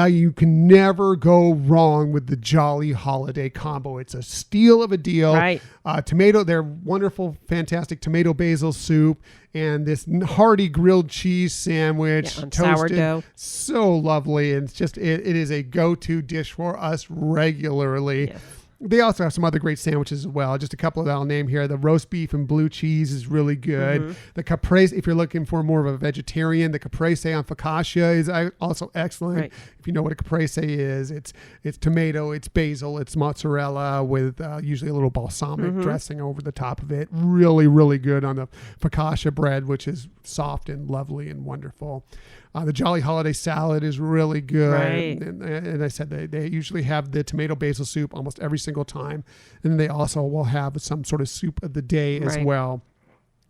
You can never go wrong with the Jolly Holiday combo. It's a steal of a deal. Their wonderful, fantastic tomato basil soup, and this hearty grilled cheese sandwich, on toasted, sourdough. so lovely. And it's just, it is a go-to dish for us regularly. Yes. They also have some other great sandwiches as well. Just a couple that I'll name here. The roast beef and blue cheese is really good. The caprese, if you're looking for more of a vegetarian, the caprese on focaccia is also excellent. If you know what a caprese is, it's tomato, it's basil, it's mozzarella with usually a little balsamic dressing over the top of it. Really, really good on the focaccia bread, which is soft and lovely and wonderful. The Jolly Holiday salad is really good. And I said they usually have the tomato basil soup almost every single time. And they also will have some sort of soup of the day as well.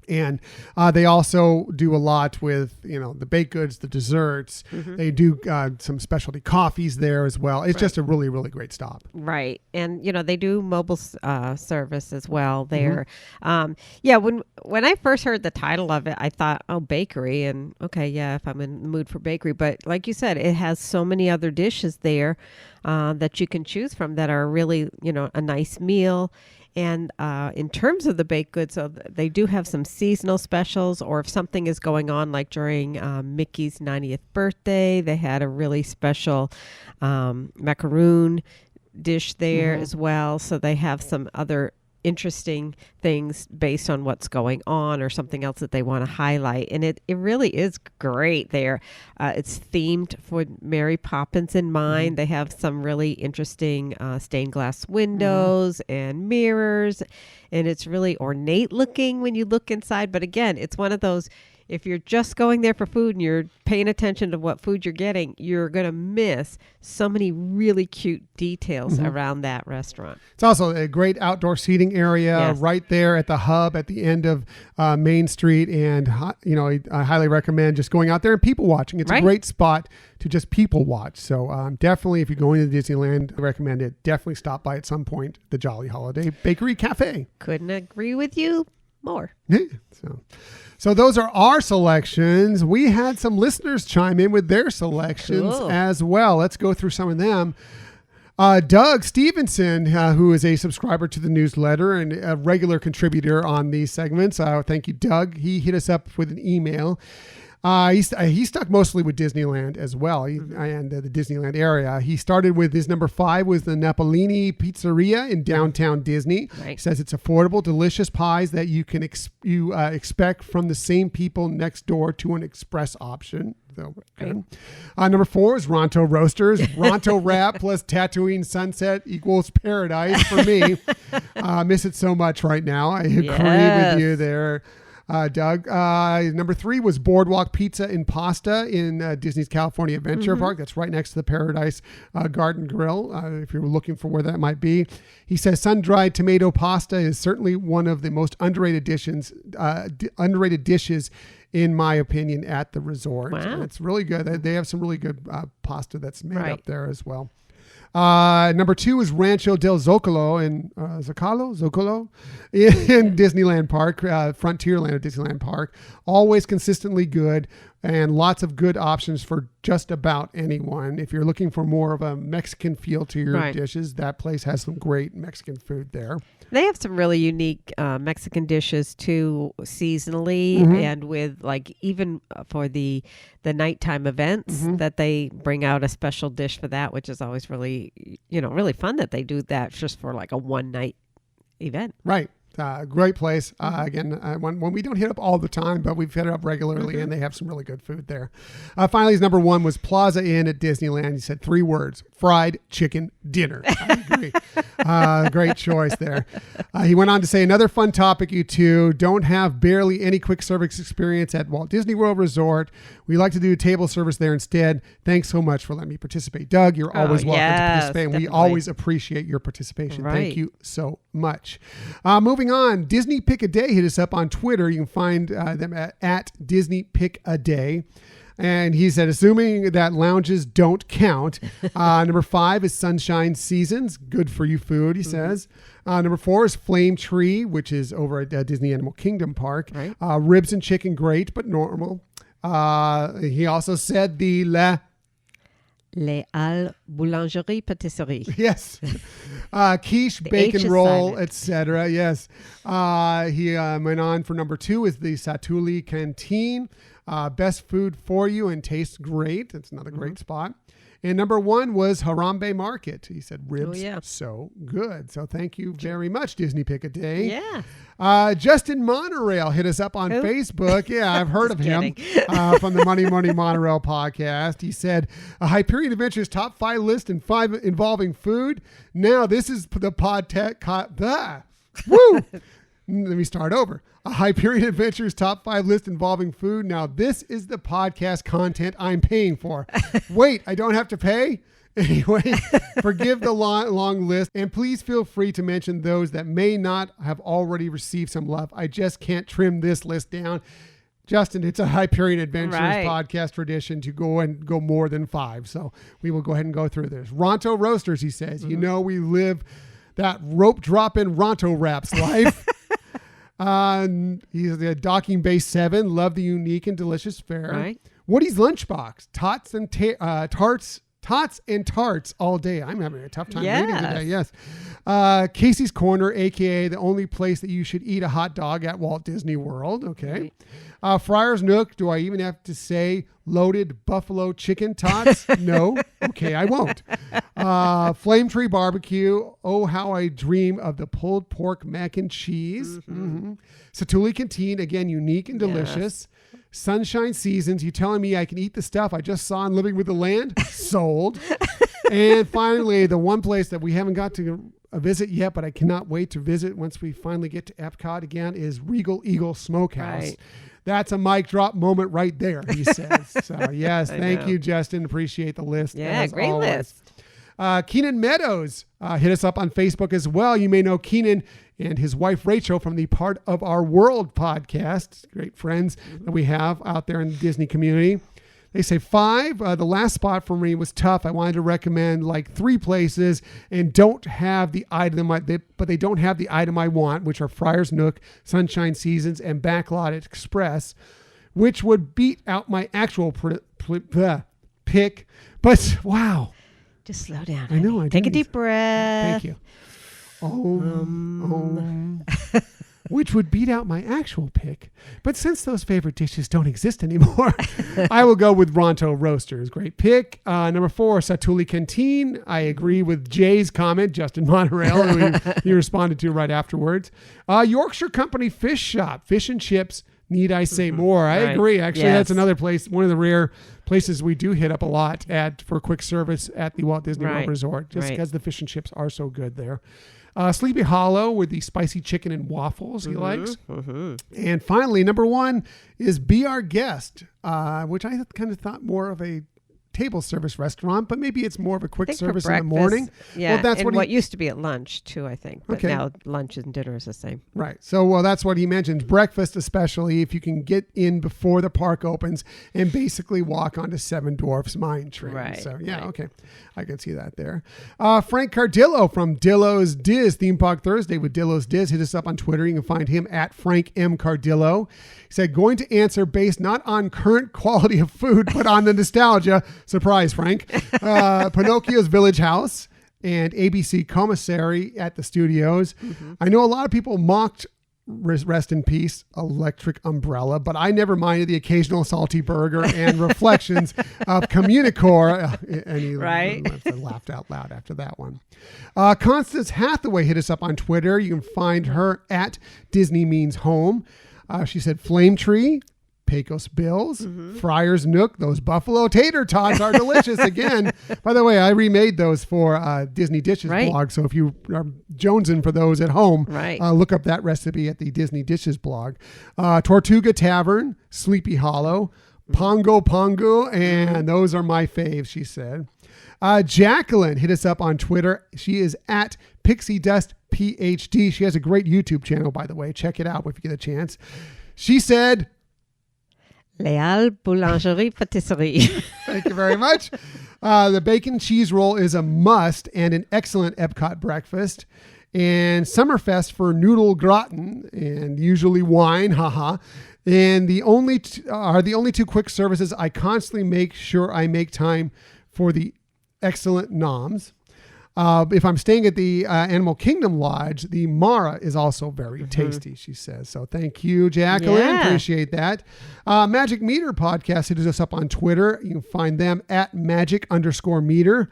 And they also do a lot with, the baked goods, the desserts. They do some specialty coffees there as well. It's just a really, really great stop. And, they do mobile service as well there. When I first heard the title of it, I thought, bakery. And if I'm in the mood for bakery. But like you said, it has so many other dishes there that you can choose from that are really, a nice meal. And in terms of the baked goods, so they do have some seasonal specials, or if something is going on, like during Mickey's 90th birthday, they had a really special macaroon dish there as well. So they have some other interesting things based on what's going on or something else that they want to highlight. And it really is great there. It's themed for Mary Poppins in mind. They have some really interesting stained glass windows and mirrors, and it's really ornate looking when you look inside. But again, it's one of those, if you're just going there for food and you're paying attention to what food you're getting, you're going to miss so many really cute details around that restaurant. It's also a great outdoor seating area right there at the hub at the end of Main Street. And, I highly recommend just going out there and people watching. It's a great spot to just people watch. So definitely, if you're going to Disneyland, I recommend it. Definitely stop by at some point, the Jolly Holiday Bakery Cafe. Couldn't agree with you more. So those are our selections. We had some listeners chime in with their selections as well. Let's go through some of them. Doug Stevenson, who is a subscriber to the newsletter and a regular contributor on these segments. Thank you, Doug. He hit us up with an email. He stuck mostly with Disneyland as well, and the Disneyland area. He started with his number 5 was the Napolini Pizzeria in downtown Disney. He says it's affordable, delicious pies that you can expect from the same people next door to an express option. So, good. Number 4 is Ronto Roasters. Ronto Wrap plus Tatooine Sunset equals paradise for me. Miss it so much right now. I agree with you there. Doug. Number 3 was Boardwalk Pizza and Pasta in Disney's California Adventure Park. That's right next to the Paradise Garden Grill, if you're looking for where that might be. He says sun-dried tomato pasta is certainly one of the most underrated dishes in my opinion, at the resort. Wow. It's really good. They have some really good pasta that's made up there as well. Number 2 is Rancho del Zocalo in Zocalo in Disneyland Park, Frontierland of Disneyland Park. Always consistently good and lots of good options for just about anyone. If you're looking for more of a Mexican feel to your dishes, that place has some great Mexican food there. They have some really unique Mexican dishes too, seasonally, and with even for the nighttime events that they bring out a special dish for that, which is always really, really fun that they do that just for like a one night event. Right. Great place. Again, when we don't hit up all the time, but we've hit it up regularly, and they have some really good food there. Finally, his number one was Plaza Inn at Disneyland. He said 3 words: fried chicken dinner. I agree. Great choice there. He went on to say, another fun topic, you two don't have barely any quick service experience at Walt Disney World Resort. We like to do table service there instead. Thanks so much for letting me participate. Doug, you're always welcome to participate. And we always appreciate your participation. Right. Thank you so much. Moving on, Disney Pick a Day hit us up on Twitter. You can find them at Disney Pick a Day. And he said, assuming that lounges don't count. Number 5 is Sunshine Seasons. Good for you food, he says. Number 4 is Flame Tree, which is over at Disney Animal Kingdom Park. Right. Ribs and chicken, great, but normal. He also said the Les Halles Boulangerie Patisserie. Yes. Quiche, bacon roll, etc. Yes. He went on for number 2 is the Satuli Canteen. Best food for you and tastes great. That's another great spot. And number 1 was Harambe Market. He said ribs, so good. So thank you very much, Disney Pick a Day. Yeah. Justin Monorail hit us up on Facebook. Yeah, I've heard of him from the Money Monorail podcast. He said, a Hyperion Adventures top 5 list and 5 involving food. Now this is the pod tech. Woo! Let me start over. A Hyperion Adventures top 5 list involving food. Now, this is the podcast content I'm paying for. Wait, I don't have to pay? Anyway, forgive the long list, and please feel free to mention those that may not have already received some love. I just can't trim this list down. Justin, it's a Hyperion Adventures podcast tradition to go more than 5. So we will go ahead and go through this. Ronto Roasters, he says, you know, we live that rope dropping Ronto Wraps life. He's the Docking Bay 7. Love the unique and delicious fare. Right. Woody's Lunchbox. Tots and tarts all day. I'm having a tough time reading today. Yes. Casey's Corner, aka the only place that you should eat a hot dog at Walt Disney World. Okay. Friar's Nook. Do I even have to say loaded buffalo chicken tots? No. Okay, I won't. Flame Tree Barbecue. Oh, how I dream of the pulled pork mac and cheese. Satuli Canteen, again, unique and delicious. Sunshine Seasons. You telling me I can eat the stuff I just saw in Living with the Land? Sold. And finally, the one place that we haven't got to visit yet, but I cannot wait to visit once we finally get to Epcot again, is Regal Eagle Smokehouse. Right. That's a mic drop moment right there, he says. So, yes, thank you, Justin. Appreciate the list. Yeah, great list. Keenan Meadows hit us up on Facebook as well. You may know Keenan and his wife, Rachel, from the Part of Our World podcast. Great friends that we have out there in the Disney community. They say 5. The last spot for me was tough. I wanted to recommend like 3 places and don't have the item, but they don't have the item I want, which are Friar's Nook, Sunshine Seasons, and Backlot Express, which would beat out my actual pick. But wow. Just slow down. I know. Take a deep breath. Thank you. Which would beat out my actual pick. But since those favorite dishes don't exist anymore, I will go with Ronto Roasters. Great pick. Number 4, Satuli Canteen. I agree with Jay's comment, Justin Monorail, who he responded to right afterwards. Yorkshire Company Fish Shop. Fish and chips. Need I say more? I agree. Actually, that's another place, one of the rare places we do hit up a lot for quick service at the Walt Disney World Resort, just because the fish and chips are so good there. Sleepy Hollow with the spicy chicken and waffles he likes. And finally, number 1 is Be Our Guest, which I kind of thought more of a table service restaurant, but maybe it's more of a quick service in the morning. Yeah, well, that's what used to be at lunch too, I think. But now lunch and dinner is the same. Right. So, well, that's what he mentions. Breakfast, especially if you can get in before the park opens and basically walk onto Seven Dwarfs Mine Train. Right. So, yeah, okay. I can see that there. Frank Cardillo from Dillo's Diz, Theme Park Thursday with Dillo's Diz. Hit us up on Twitter. You can find him at Frank M. Cardillo. He said, going to answer based not on current quality of food, but on the nostalgia. Surprise, Frank. Pinocchio's Village House and ABC Commissary at the studios. I know a lot of people mocked rest in peace, Electric Umbrella, but I never minded the occasional salty burger and reflections of Communicore. And he laughed out loud after that one. Constance Hathaway hit us up on Twitter. You can find her at Disney Means Home. She said Flame Tree, Pecos Bills, Friar's Nook. Those buffalo tater tots are delicious. Again, by the way, I remade those for Disney Dishes blog. So if you are jonesing for those at home, look up that recipe at the Disney Dishes blog. Tortuga Tavern, Sleepy Hollow, Pongo Pongo, and those are my faves, she said. Jacqueline hit us up on Twitter. She is at Pixie Dust PhD. She has a great YouTube channel, by the way. Check it out if you get a chance. She said, Leal Boulangerie Patisserie. Thank you very much. The bacon cheese roll is a must and an excellent Epcot breakfast. And Summerfest for noodle gratin and usually wine, haha. And the only two quick services I constantly make sure I make time for the excellent noms. If I'm staying at the Animal Kingdom Lodge, the Mara is also very tasty, she says. So thank you, Jacqueline. Yeah. Appreciate that. Magic Meter Podcast hit us up on Twitter. You can find them at magic_meter.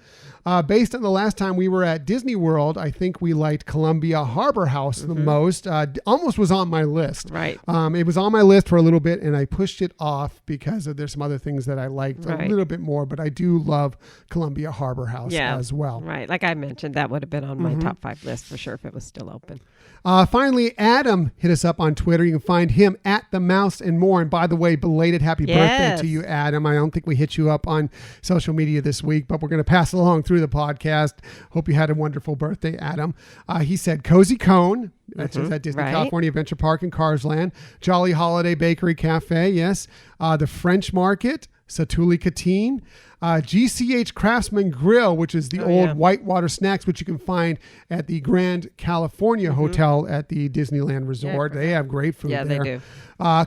Based on the last time we were at Disney World, I think we liked Columbia Harbor House the most. Almost was on my list. Right. It was on my list for a little bit, and I pushed it off because there's some other things that I liked a little bit more. But I do love Columbia Harbor House as well. Right. Like I mentioned, that would have been on my top 5 list for sure if it was still open. Finally, Adam hit us up on Twitter. You can find him at The Mouse and More. And by the way, belated happy birthday to you, Adam. I don't think we hit you up on social media this week, but we're going to pass it along through the podcast. Hope you had a wonderful birthday, Adam. He said Cozy Cone. That's at Disney California Adventure Park in Carsland. Jolly Holiday Bakery Cafe, yes. The French Market, Satuli Catine. GCH Craftsman Grill, which is the old Whitewater Snacks, which you can find at the Grand California Hotel at the Disneyland Resort. They have great food there. Yeah, they do.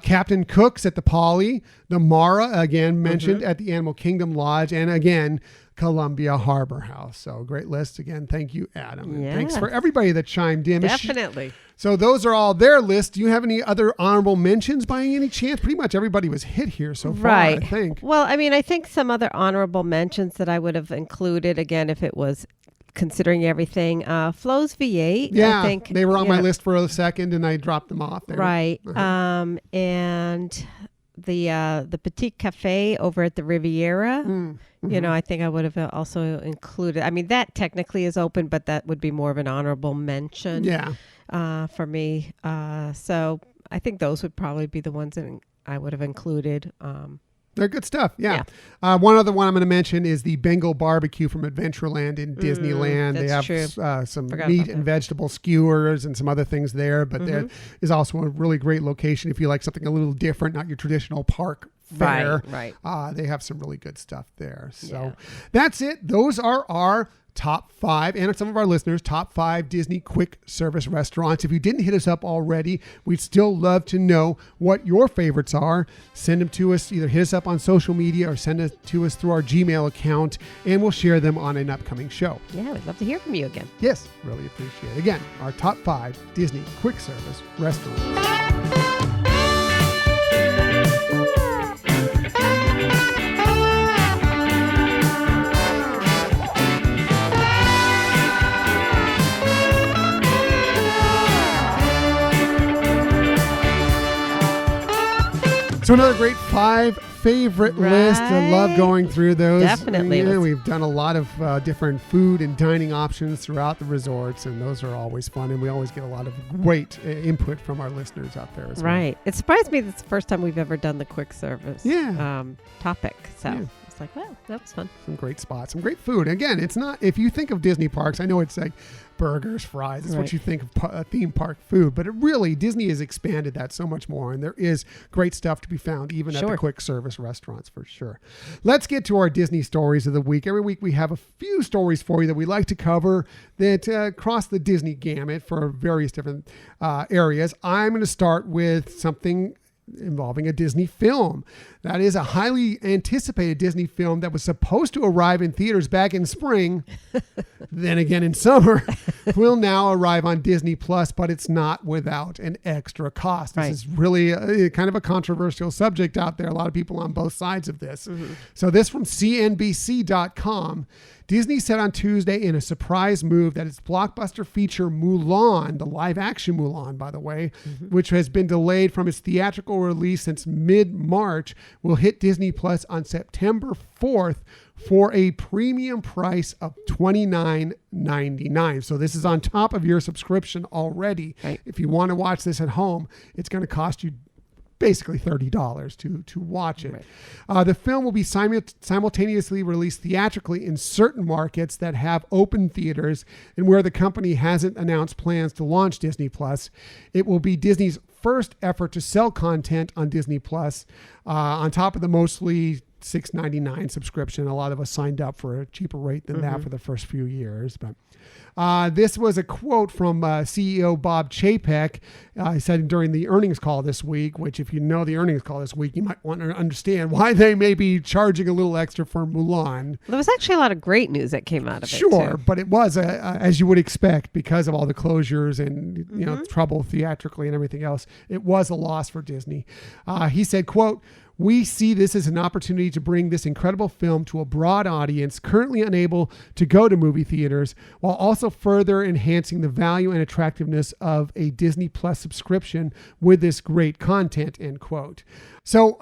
Captain Cook's at the Poly. The Mara, again, mentioned at the Animal Kingdom Lodge. And again, Columbia Harbor House. So great list. Again, thank you, Adam. And thanks for everybody that chimed in. Definitely. So those are all their lists. Do you have any other honorable mentions by any chance? Pretty much everybody was hit here so far, I think. Well, I mean, I think some other honorable mentions that I would have included, again, if it was considering everything, Flo's V8. Yeah, I think, they were on my list for a second, and I dropped them off. And the Petit Cafe over at the Riviera. You know, I think I would have also included. I mean, that technically is open, but that would be more of an honorable mention. For me. So I think those would probably be the ones that I would have included. They're good stuff. Yeah. One other one I'm going to mention is the Bengal barbecue from Adventureland in Disneyland. They have some meat and vegetable skewers and some other things there, but there is also a really great location if you like something a little different, not your traditional park fare. Right. They have some really good stuff there. So that's it. Those are our top 5, and some of our listeners, top 5 Disney quick service restaurants. If you didn't hit us up already, we'd still love to know what your favorites are. Send them to us, either hit us up on social media or send it to us through our Gmail account, and we'll share them on an upcoming show. Yeah, we'd love to hear from you again. Yes, really appreciate it. Again, our top 5 Disney quick service restaurants. So another great 5 favorite list. I love going through those. Definitely. We've done a lot of different food and dining options throughout the resorts, and those are always fun, and we always get a lot of great input from our listeners out there as well. Right. It surprised me that's the first time we've ever done the quick service topic. So it's like, wow, that was fun. Some great spots, some great food. Again, it's not, if you think of Disney parks, I know it's like burgers, fries. It's what you think of theme park food, but Disney has expanded that so much more, and there is great stuff to be found even at the quick service restaurants for sure. Let's get to our Disney stories of the week. Every week we have a few stories for you that we like to cover that cross the Disney gamut for various different areas. I'm going to start with something involving a Disney film. That is a highly anticipated Disney film that was supposed to arrive in theaters back in spring, then again in summer. will now arrive on Disney Plus, but it's not without an extra cost. This is really kind of a controversial subject out there. A lot of people on both sides of this. So this from CNBC.com. Disney said on Tuesday in a surprise move that its blockbuster feature Mulan, the live action Mulan, by the way, which has been delayed from its theatrical release since mid-March, will hit Disney Plus on September 4th for a premium price of $29.99. So this is on top of your subscription already. Right. If you want to watch this at home, it's going to cost you basically $30 to watch it. Right. The film will be simultaneously released theatrically in certain markets that have open theaters and where the company hasn't announced plans to launch Disney Plus. It will be Disney's first effort to sell content on Disney Plus, on top of the mostly $6.99 subscription. A lot of us signed up for a cheaper rate than that for the first few years. But this was a quote from CEO Bob Chapek. He said during the earnings call this week, which if you know the earnings call this week, you might want to understand why they may be charging a little extra for Mulan. There was actually a lot of great news that came out of it. Sure, but it was, as you would expect, because of all the closures and you know trouble theatrically and everything else, it was a loss for Disney. He said, quote, "We see this as an opportunity to bring this incredible film to a broad audience currently unable to go to movie theaters, while also further enhancing the value and attractiveness of a Disney Plus subscription with this great content," end quote. So,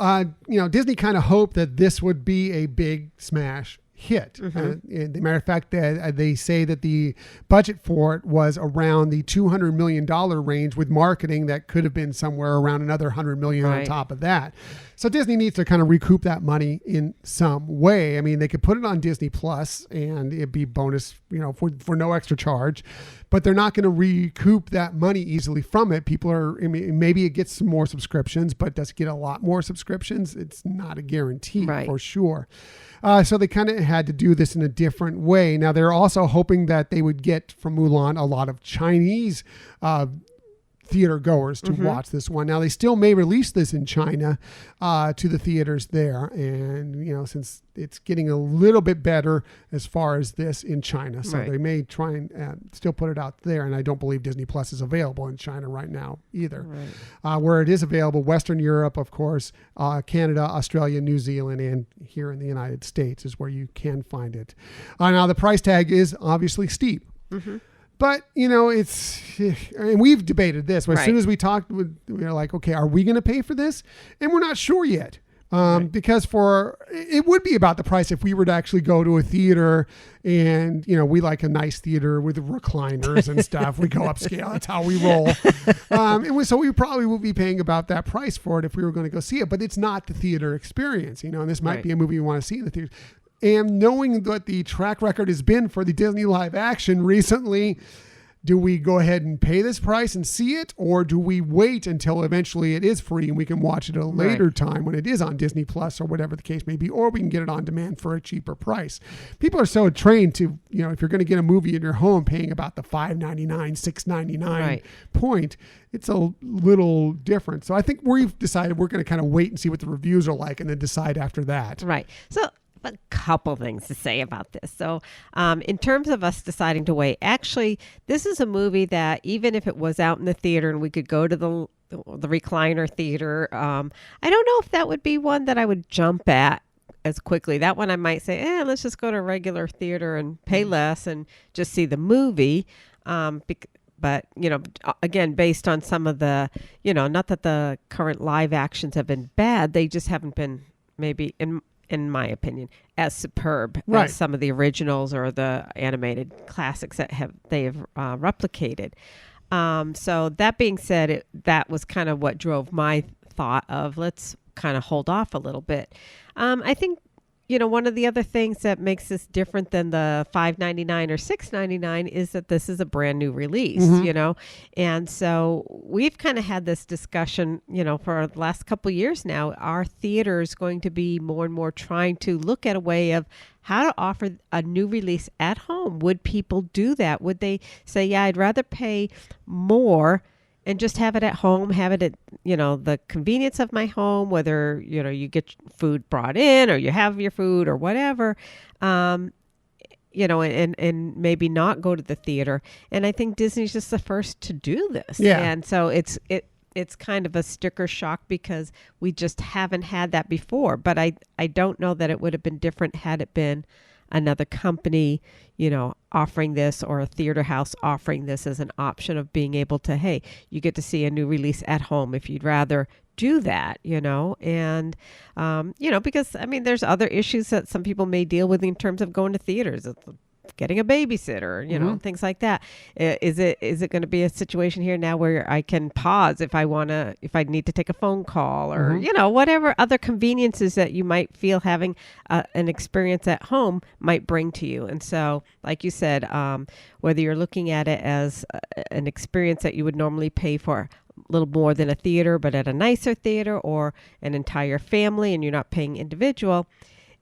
Disney kind of hoped that this would be a big smash hit. As a matter of fact, they say that the budget for it was around the $200 million range, with marketing that could have been somewhere around another $100 million on top of that. So Disney needs to kind of recoup that money in some way. I mean, they could put it on Disney Plus and it'd be bonus, for no extra charge, but they're not going to recoup that money easily from it. Maybe it gets some more subscriptions, but does it get a lot more subscriptions? It's not a guarantee for sure. So they kind of had to do this in a different way. Now, they're also hoping that they would get from Mulan a lot of Chinese theater goers to watch this one. Now, they still may release this in China to the theaters there. And, since it's getting a little bit better as far as this in China. So they may try and still put it out there. And I don't believe Disney Plus is available in China right now either. Where it is available, Western Europe, of course, Canada, Australia, New Zealand, and here in the United States is where you can find it. Now, the price tag is obviously steep. But, and we've debated this. As soon as we talked, we were like, okay, are we going to pay for this? And we're not sure yet. Because it would be about the price if we were to actually go to a theater and, we like a nice theater with recliners and stuff. We go upscale. That's how we roll. So we probably will be paying about that price for it if we were going to go see it. But it's not the theater experience, and this might be a movie you want to see in the theater. And knowing what the track record has been for the Disney live action recently, do we go ahead and pay this price and see it? Or do we wait until eventually it is free and we can watch it at a later time when it is on Disney Plus or whatever the case may be, or we can get it on demand for a cheaper price? People are so trained to, if you're going to get a movie in your home paying about the $5.99, $6.99 point, it's a little different. So I think we've decided we're going to kind of wait and see what the reviews are like and then decide after that. Right. So a couple things to say about this. So in terms of us deciding to wait, actually, this is a movie that even if it was out in the theater and we could go to the recliner theater, I don't know if that would be one that I would jump at as quickly. That one I might say, let's just go to a regular theater and pay less and just see the movie. But, again, based on some of the, not that the current live actions have been bad, they just haven't been maybe in my opinion, as superb as some of the originals or the animated classics that they have replicated. So that being said, that was kind of what drove my thought of let's kind of hold off a little bit. I think, one of the other things that makes this different than the $5.99 or $6.99 is that this is a brand new release, and so we've kind of had this discussion, for the last couple of years now. Are theaters going to be more and more trying to look at a way of how to offer a new release at home? Would people do that? Would they say, yeah, I'd rather pay more and just have it at home, have it at, the convenience of my home, whether, you get food brought in or you have your food or whatever. and maybe not go to the theater. And I think Disney's just the first to do this. Yeah. And so it's kind of a sticker shock because we just haven't had that before. But I don't know that it would have been different had it been another company, offering this, or a theater house offering this as an option of being able to, hey, you get to see a new release at home if you'd rather do that, and, because there's other issues that some people may deal with in terms of going to theaters. It's getting a babysitter, things like that. Is it going to be a situation here now where I can pause if I need to take a phone call, or, whatever other conveniences that you might feel having an experience at home might bring to you. And so, like you said, whether you're looking at it as an experience that you would normally pay for a little more than a theater, but at a nicer theater, or an entire family and you're not paying individual,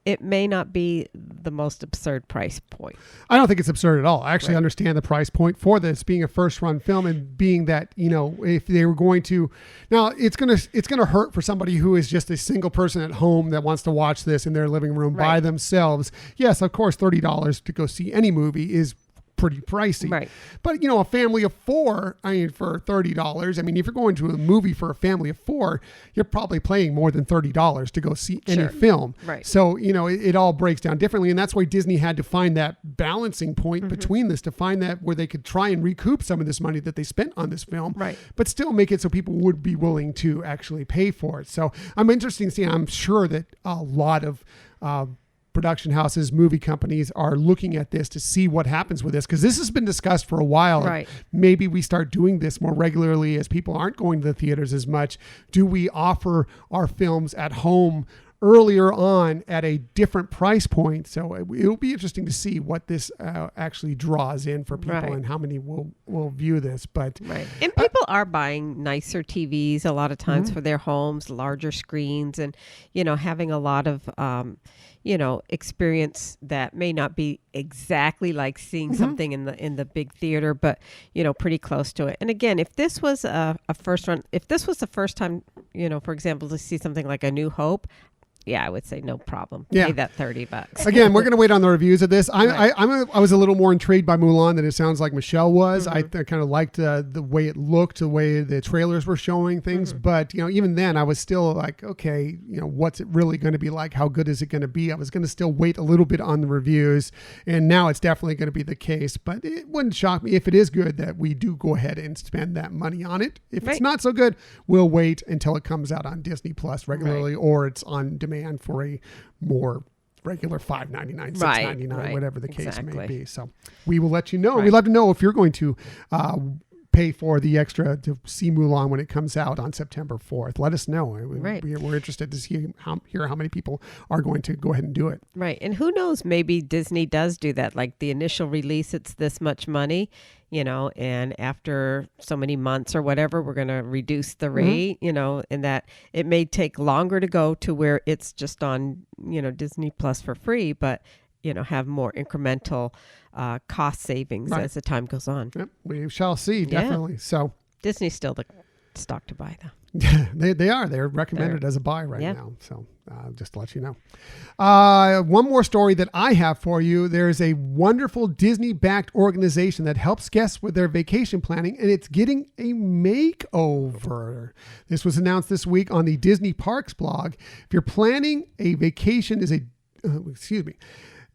it may not be the most absurd price point. I don't think it's absurd at all. I actually understand the price point for this being a first run film, and being that, if they were going to, now it's going to hurt for somebody who is just a single person at home that wants to watch this in their living room by themselves. Yes, of course, $30 to go see any movie is pretty pricey. Right. But, a family of four, for $30, if you're going to a movie for a family of four, you're probably paying more than $30 to go see any film. Right. So, it all breaks down differently. And that's why Disney had to find that balancing point between this, to find that where they could try and recoup some of this money that they spent on this film, but still make it so people would be willing to actually pay for it. So I'm interested to see, I'm sure that a lot of, production houses, movie companies are looking at this to see what happens with this, because this has been discussed for a while. Right. Maybe we start doing this more regularly as people aren't going to the theaters as much. Do we offer our films at home earlier on at a different price point? So it'll be interesting to see what this actually draws in for people, and how many will view this. But and people are buying nicer TVs a lot of times for their homes, larger screens, and having a lot of experience that may not be exactly like seeing something in the big theater, but pretty close to it. And again, if this was a first run, if this was the first time, for example, to see something like A New Hope, yeah, I would say no problem. Pay that $30. Again, we're going to wait on the reviews of this. I was a little more intrigued by Mulan than it sounds like Michelle was. I kind of liked the way it looked, the way the trailers were showing things. But, even then I was still like, okay, what's it really going to be like? How good is it going to be? I was going to still wait a little bit on the reviews. And now it's definitely going to be the case. But it wouldn't shock me if it is good that we do go ahead and spend that money on it. If it's not so good, we'll wait until it comes out on Disney Plus regularly, or it's on demand for a more regular $5.99, $6.99, whatever the case may be. So we will let you know. We'd love to know if you're going to pay for the extra to see Mulan when it comes out on September 4th. Let us know. We're interested to hear how many people are going to go ahead and do it. Right. And who knows, maybe Disney does do that. Like the initial release, it's this much money, and after so many months or whatever, we're going to reduce the rate, and that it may take longer to go to where it's just on, Disney Plus for free, but, have more incremental cost savings as the time goes on. Yep, we shall see, definitely. So Disney's still the stock to buy, though. they are. They're recommended as a buy right now. So just to let you know. One more story that I have for you. There's a wonderful Disney-backed organization that helps guests with their vacation planning, and it's getting a makeover. This was announced this week on the Disney Parks blog. If you're planning a vacation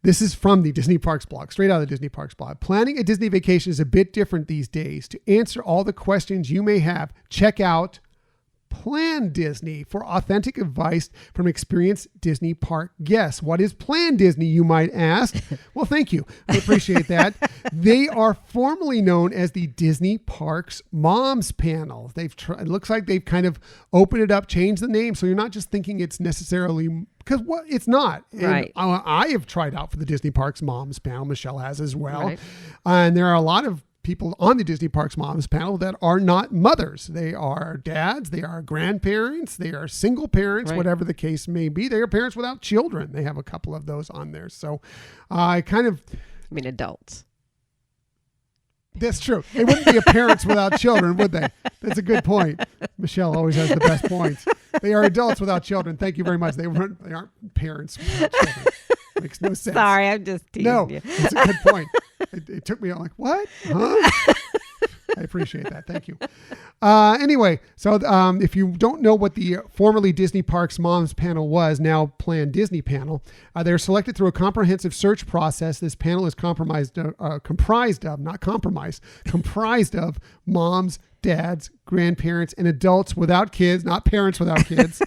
This is from the Disney Parks blog, straight out of the Disney Parks blog. Planning a Disney vacation is a bit different these days. To answer all the questions you may have, check out Plan Disney for authentic advice from experienced Disney park guests. What is Plan Disney, you might ask? Well, thank you. I appreciate that. They are formally known as the Disney Parks Moms Panel. It looks like they've kind of opened it up, changed the name, so you're not just thinking it's necessarily, because it's not. Right. And I have tried out for the Disney Parks Moms Panel. Michelle has as well. Right. And there are a lot of people on the Disney Parks Moms Panel that are not mothers. They are dads, they are grandparents, they are single parents, whatever the case may be. They are parents without children. They have a couple of those on there. So I mean adults. That's true. They wouldn't be parents without children, would they? That's a good point. Michelle always has the best points. They are adults without children. Thank you very much. They aren't parents without children. makes no sense. Sorry, I'm just teasing No, you. that's a good point. It took me out like, what? Huh? I appreciate that. Thank you. Anyway, so if you don't know what the formerly Disney Parks Moms Panel was, now Plan Disney Panel, they're selected through a comprehensive search process. This panel is comprised of moms, dads, grandparents, and adults without kids, not parents without kids.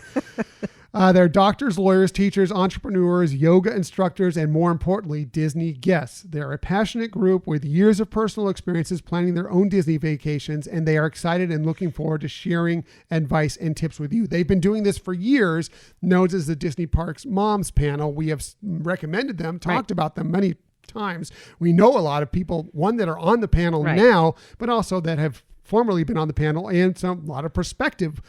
They're doctors, lawyers, teachers, entrepreneurs, yoga instructors, and more importantly, Disney guests. They're a passionate group with years of personal experiences planning their own Disney vacations, and they are excited and looking forward to sharing advice and tips with you. They've been doing this for years, known as the Disney Parks Moms Panel. We have recommended them, talked about them many times. We know a lot of people, one that are on the panel now, but also that have formerly been on the panel, and a lot of prospective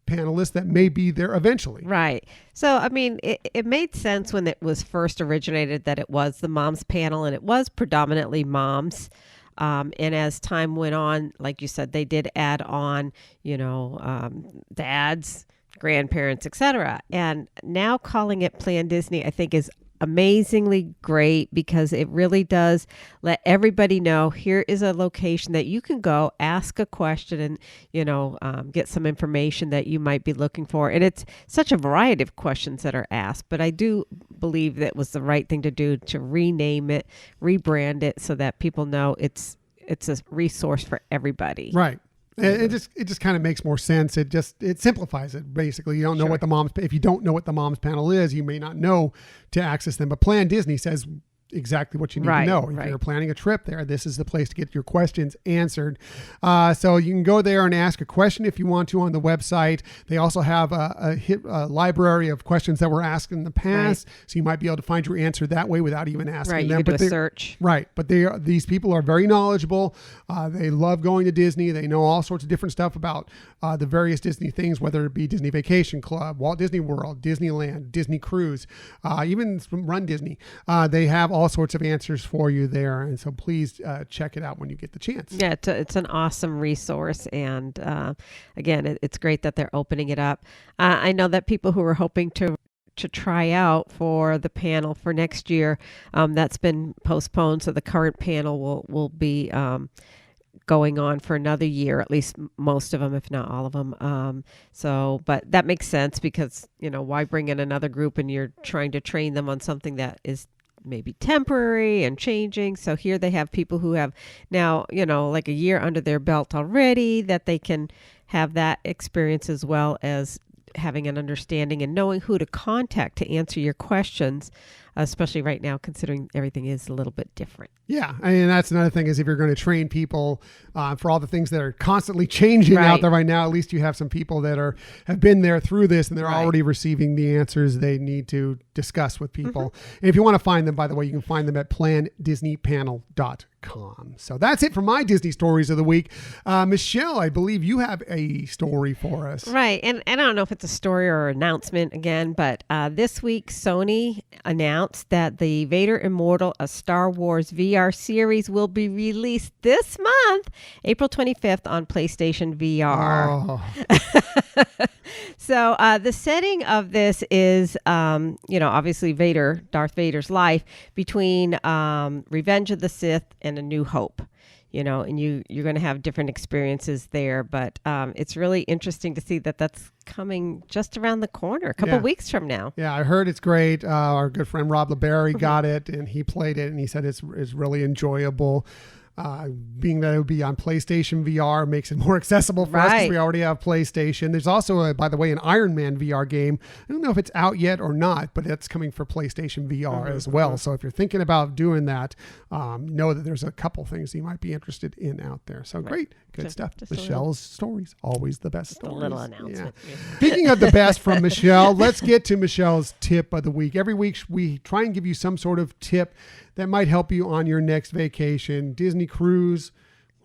panelists that may be there eventually. Right. So, I mean, it made sense when it was first originated that it was the moms panel, and it was predominantly moms. And as time went on, like you said, they did add on, dads, grandparents, etc. And now calling it Plan Disney, I think, is amazingly great because it really does let everybody know here is a location that you can go ask a question and get some information that you might be looking for. And it's such a variety of questions that are asked, but I do believe that was the right thing to do, to rename it, rebrand it, so that people know it's a resource for everybody. Right. It just kind of makes more sense. It simplifies it. Basically, you don't know if you don't know what the moms panel is, you may not know to access them. But Plan Disney says exactly what you need to know. If you're planning a trip there, this is the place to get your questions answered. So you can go there and ask a question if you want to on the website. They also have a library of questions that were asked in the past. So you might be able to find your answer that way without even asking them. You could do a search. Right. But these people are very knowledgeable. They love going to Disney. They know all sorts of different stuff about the various Disney things, whether it be Disney Vacation Club, Walt Disney World, Disneyland, Disney Cruise, even Run Disney. They have all sorts of answers for you there. And so please check it out when you get the chance. Yeah, it's an awesome resource. And again, it's great that they're opening it up. I know that people who are hoping to try out for the panel for next year, that's been postponed. So the current panel will be going on for another year, at least most of them, if not all of them. But that makes sense because, why bring in another group and you're trying to train them on something that is maybe temporary and changing. So here they have people who have now, like a year under their belt already, that they can have that experience as well as having an understanding and knowing who to contact to answer your questions, especially right now, considering everything is a little bit different. Yeah. I mean, that's another thing is if you're going to train people for all the things that are constantly changing out there right now, at least you have some people that have been there through this and they're already receiving the answers they need to discuss with people. And if you want to find them, by the way, you can find them at plandisneypanel.com. So that's it for my Disney stories of the week. Michelle, I believe you have a story for us. Right. And I don't know if it's a story or announcement again, but this week Sony announced that the Vader Immortal, a Star Wars VR series, will be released this month, April 25th on PlayStation VR. Oh. So the setting of this is, obviously Darth Vader's life between Revenge of the Sith and A New Hope. And you're going to have different experiences there. But it's really interesting to see that that's coming just around the corner, a couple weeks from now. Yeah, I heard it's great. Our good friend Rob LeBerry got it, and he played it, and he said it's really enjoyable. Being that it would be on PlayStation VR makes it more accessible for us because we already have PlayStation. There's also, by the way, an Iron Man VR game. I don't know if it's out yet or not, but it's coming for PlayStation VR as well. So if you're thinking about doing that, know that there's a couple things you might be interested in out there. So great. Good stuff. Michelle's stories, always the best stories. A little announcement. Yeah. Speaking of the best from Michelle, let's get to Michelle's tip of the week. Every week we try and give you some sort of tip that might help you on your next vacation. Disney Cruise,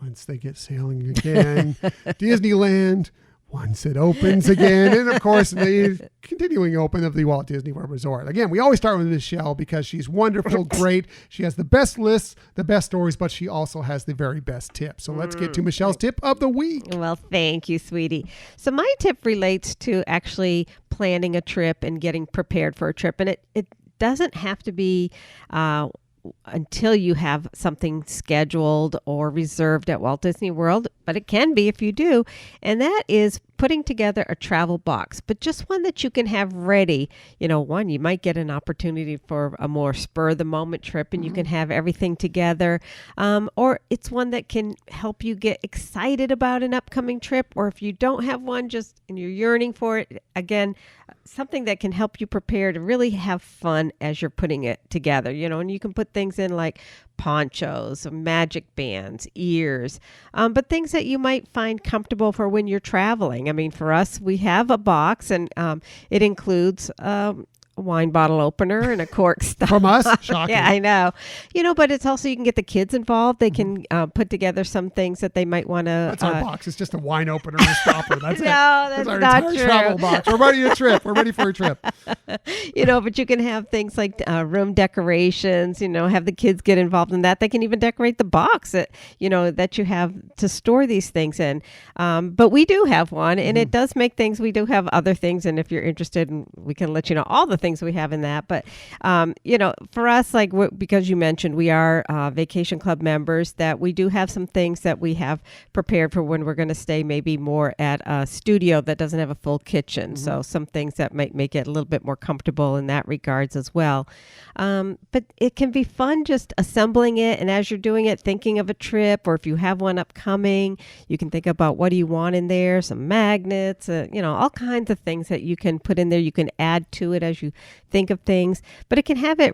once they get sailing again. Disneyland, once it opens again. And of course, the continuing open of the Walt Disney World Resort. Again, we always start with Michelle because she's wonderful, great. She has the best lists, the best stories, but she also has the very best tips. So let's get to Michelle's tip of the week. Well, thank you, sweetie. So my tip relates to actually planning a trip and getting prepared for a trip. And it doesn't have to be until you have something scheduled or reserved at Walt Disney World, but it can be if you do. And that is putting together a travel box, but just one that you can have ready. One, you might get an opportunity for a more spur of the moment trip and you can have everything together. Or it's one that can help you get excited about an upcoming trip. Or if you don't have one, and you're yearning for it, again, something that can help you prepare to really have fun as you're putting it together, and you can put things in like ponchos, magic bands, ears, but things that you might find comfortable for when you're traveling. I mean, for us, we have a box and it includes a wine bottle opener and a cork stopper. From us? Shocking. Yeah, I know. But it's also, you can get the kids involved. They can put together some things that they might want to. That's our box. It's just a wine opener and a stopper. That's no, it. That's our not entire true. travel box. We're ready to trip. We're ready for a trip. But you can have things like room decorations, have the kids get involved in that. They can even decorate the box that you have to store these things in. But we do have one, and it does make things. We do have other things, and if you're interested, we can let you know all the things we have in that. But for us, because you mentioned we are Vacation Club members, that we do have some things that we have prepared for when we're going to stay maybe more at a studio that doesn't have a full kitchen. So some things that might make it a little bit more comfortable in that regards as well. But it can be fun just assembling it, and as you're doing it, thinking of a trip, or if you have one upcoming, you can think about what do you want in there, some magnets, all kinds of things that you can put in there. You can add to it as you think of things, but it can have it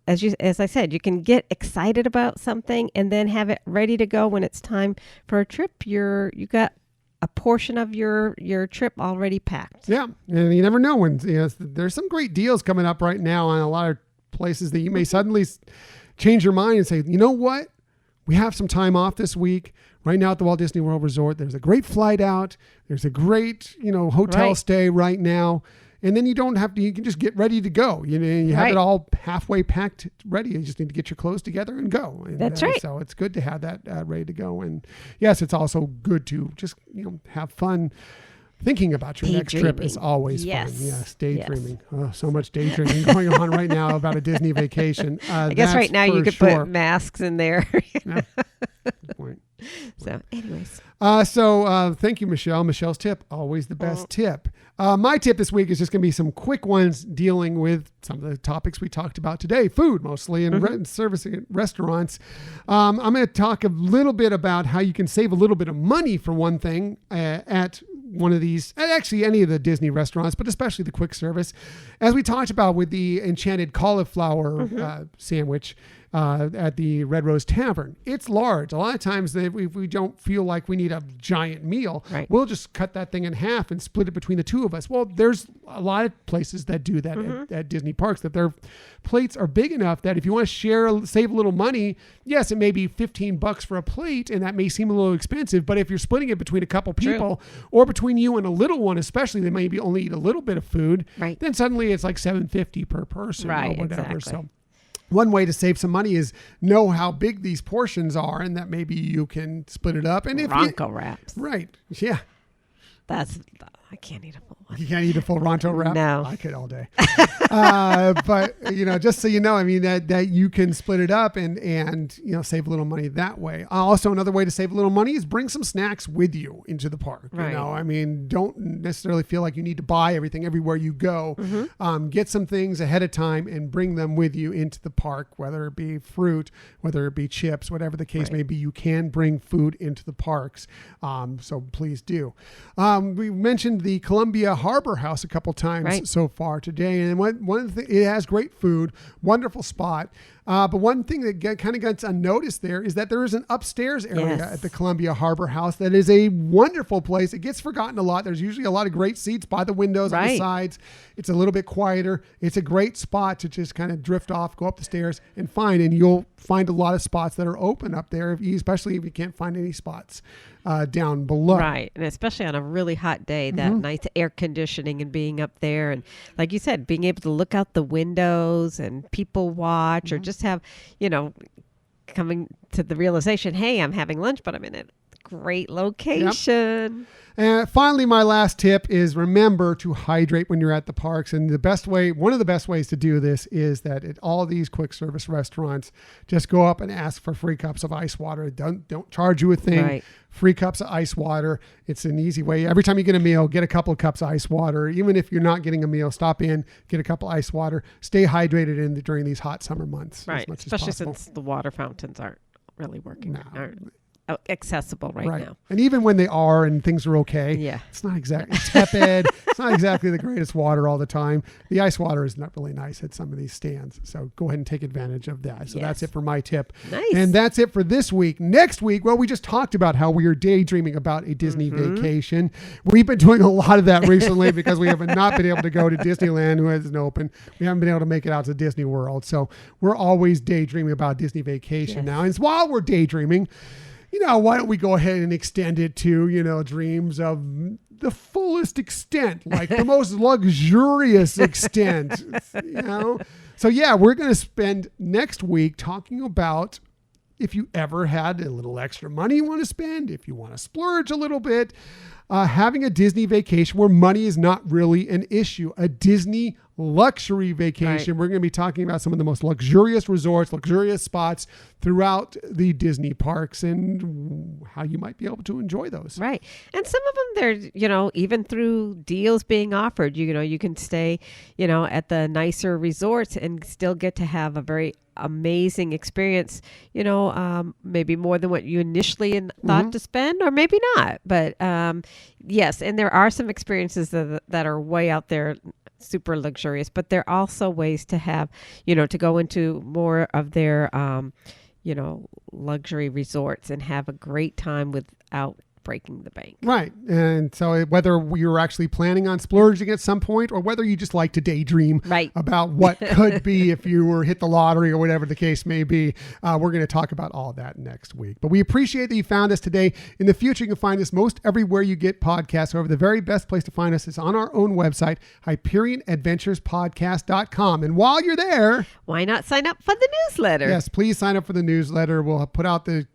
as I said, you can get excited about something and then have it ready to go when it's time for a trip. You got a portion of your trip already packed. Yeah, and you never know when. There's some great deals coming up right now on a lot of places that you may suddenly change your mind and say, you know what? We have some time off this week. Right now at the Walt Disney World Resort, there's a great flight out. There's a great, hotel stay right now. And then you don't have to, you can just get ready to go. You have it all halfway packed ready. You just need to get your clothes together and go. And, that's right. So it's good to have that ready to go. And yes, it's also good to just, have fun. Thinking about your next trip is always fun. Yes, daydreaming. Yes. Oh, so much daydreaming going on right now about a Disney vacation. I guess right now you could put masks in there. Yeah. Good point. So anyways. Thank you, Michelle. Michelle's tip, always the best tip. My tip this week is just going to be some quick ones dealing with some of the topics we talked about today. Food mostly, and servicing at restaurants. I'm going to talk a little bit about how you can save a little bit of money for one thing at one of these, actually any of the Disney restaurants, but especially the quick service. As we talked about with the enchanted cauliflower sandwich at the Red Rose Tavern, it's large. A lot of times if we don't feel like we need a giant meal, we'll just cut that thing in half and split it between the two of us. Well, there's a lot of places that do that at Disney parks, that their plates are big enough that if you want to save a little money, yes, it may be $15 for a plate, and that may seem a little expensive, but if you're splitting it between a couple people or between you and a little one, especially, they maybe only eat a little bit of food, then suddenly it's like $7.50 per person or whatever. Exactly. So one way to save some money is know how big these portions are, and that maybe you can split it up. And if Ronco wraps. Right. Yeah. I can't eat a full one. You can't eat a full Ronto wrap? No. I could all day. But, just so you know, I mean, that you can split it up and save a little money that way. Also, another way to save a little money is bring some snacks with you into the park. Right. I mean, don't necessarily feel like you need to buy everything everywhere you go. Get some things ahead of time and bring them with you into the park, whether it be fruit, whether it be chips, whatever the case may be. You can bring food into the parks. So please do. We mentioned the Columbia Harbor House a couple times so far today, and one of the things, it has great food, wonderful spot. But one thing that kind of gets unnoticed there is that there is an upstairs area at the Columbia Harbor House that is a wonderful place. It gets forgotten a lot. There's usually a lot of great seats by the windows on the sides. It's a little bit quieter. It's a great spot to just kind of drift off, go up the stairs and you'll find a lot of spots that are open up there, especially if you can't find any spots down below. Right. And especially on a really hot day, that nice air conditioning and being up there. And like you said, being able to look out the windows and people watch or just have, coming to the realization, hey, I'm having lunch, but I'm in a great location. And finally, my last tip is remember to hydrate when you're at the parks. And one of the best ways to do this is that at all these quick service restaurants, just go up and ask for free cups of ice water. Don't charge you a thing. Right. Free cups of ice water. It's an easy way. Every time you get a meal, get a couple of cups of ice water. Even if you're not getting a meal, stop in, get a couple of ice water. Stay hydrated during these hot summer months. Right. As much Especially as possible. since the water fountains aren't really working. No. Aren't accessible right now. And even when they are and things are okay, Yeah. it's not exactly tepid. It's not exactly the greatest water all the time. The ice water is not really nice at some of these stands. So go ahead and take advantage of that. So that's it for my tip. Nice. And that's it for this week. Next week, well, we just talked about how we are daydreaming about a Disney vacation. We've been doing a lot of that recently because we have not been able to go to Disneyland, who hasn't opened. We haven't been able to make it out to Disney World. So we're always daydreaming about Disney vacation now. And while we're daydreaming, why don't we go ahead and extend it to, dreams of the fullest extent, like the most luxurious extent, So yeah, we're going to spend next week talking about if you ever had a little extra money you want to spend, if you want to splurge a little bit, having a Disney vacation where money is not really an issue, a Disney luxury vacation. We're going to be talking about some of the most luxurious resorts, luxurious spots throughout the Disney parks and how you might be able to enjoy those. Right. And some of them, they're, even through deals being offered, you can stay, at the nicer resorts and still get to have a very amazing experience, maybe more than what you initially thought to spend, or maybe not. But yes, and there are some experiences that are way out there, super luxurious, but there are also ways to have, to go into more of their, luxury resorts and have a great time without breaking the bank. Right. And so whether you're actually planning on splurging at some point or whether you just like to daydream about what could be if you were hit the lottery or whatever the case may be, we're going to talk about all that next week. But we appreciate that you found us today. In the future, you can find us most everywhere you get podcasts. However, the very best place to find us is on our own website, HyperionAdventurespodcast.com. And while you're there, why not sign up for the newsletter? Yes, please sign up for the newsletter. We'll put out the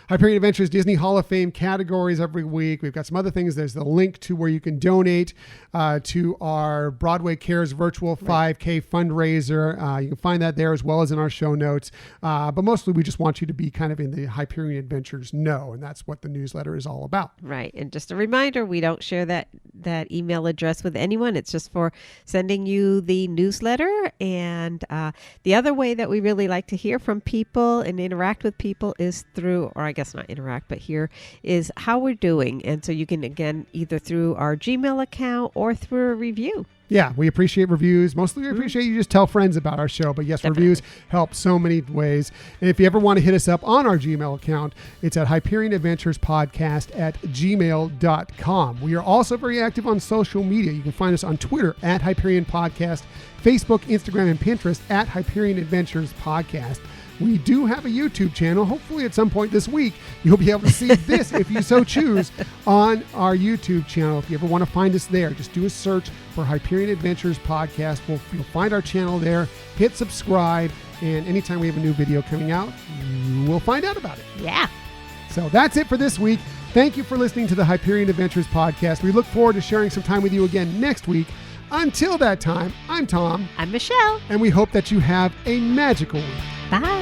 Hyperion Adventures Disney Hall of Fame categories every week. We've got some other things. There's the link to where you can donate to our Broadway Cares Virtual 5K fundraiser. You can find that there as well as in our show notes. But mostly we just want you to be kind of in the Hyperion Adventures know, and that's what the newsletter is all about. Right. And just a reminder, we don't share that email address with anyone. It's just for sending you the newsletter. And the other way that we really like to hear from people and interact with people is through, or I guess not interact, but here is how we're doing. And so you can, again, either through our Gmail account or through a review. Yeah, we appreciate reviews. Mostly we appreciate you just tell friends about our show. But yes, definitely. Reviews help so many ways. And if you ever want to hit us up on our Gmail account, it's at HyperionAdventurespodcast@gmail.com. We are also very active on social media. You can find us on Twitter at Hyperion Podcast, Facebook, Instagram, and Pinterest at Hyperion Adventures Podcast. We do have a YouTube channel. Hopefully at some point this week, you'll be able to see this, if you so choose, on our YouTube channel. If you ever want to find us there, just do a search for Hyperion Adventures Podcast. You'll find our channel there. Hit subscribe, and anytime we have a new video coming out, you will find out about it. Yeah. So that's it for this week. Thank you for listening to the Hyperion Adventures Podcast. We look forward to sharing some time with you again next week. Until that time, I'm Tom. I'm Michelle. And we hope that you have a magical week. Bye.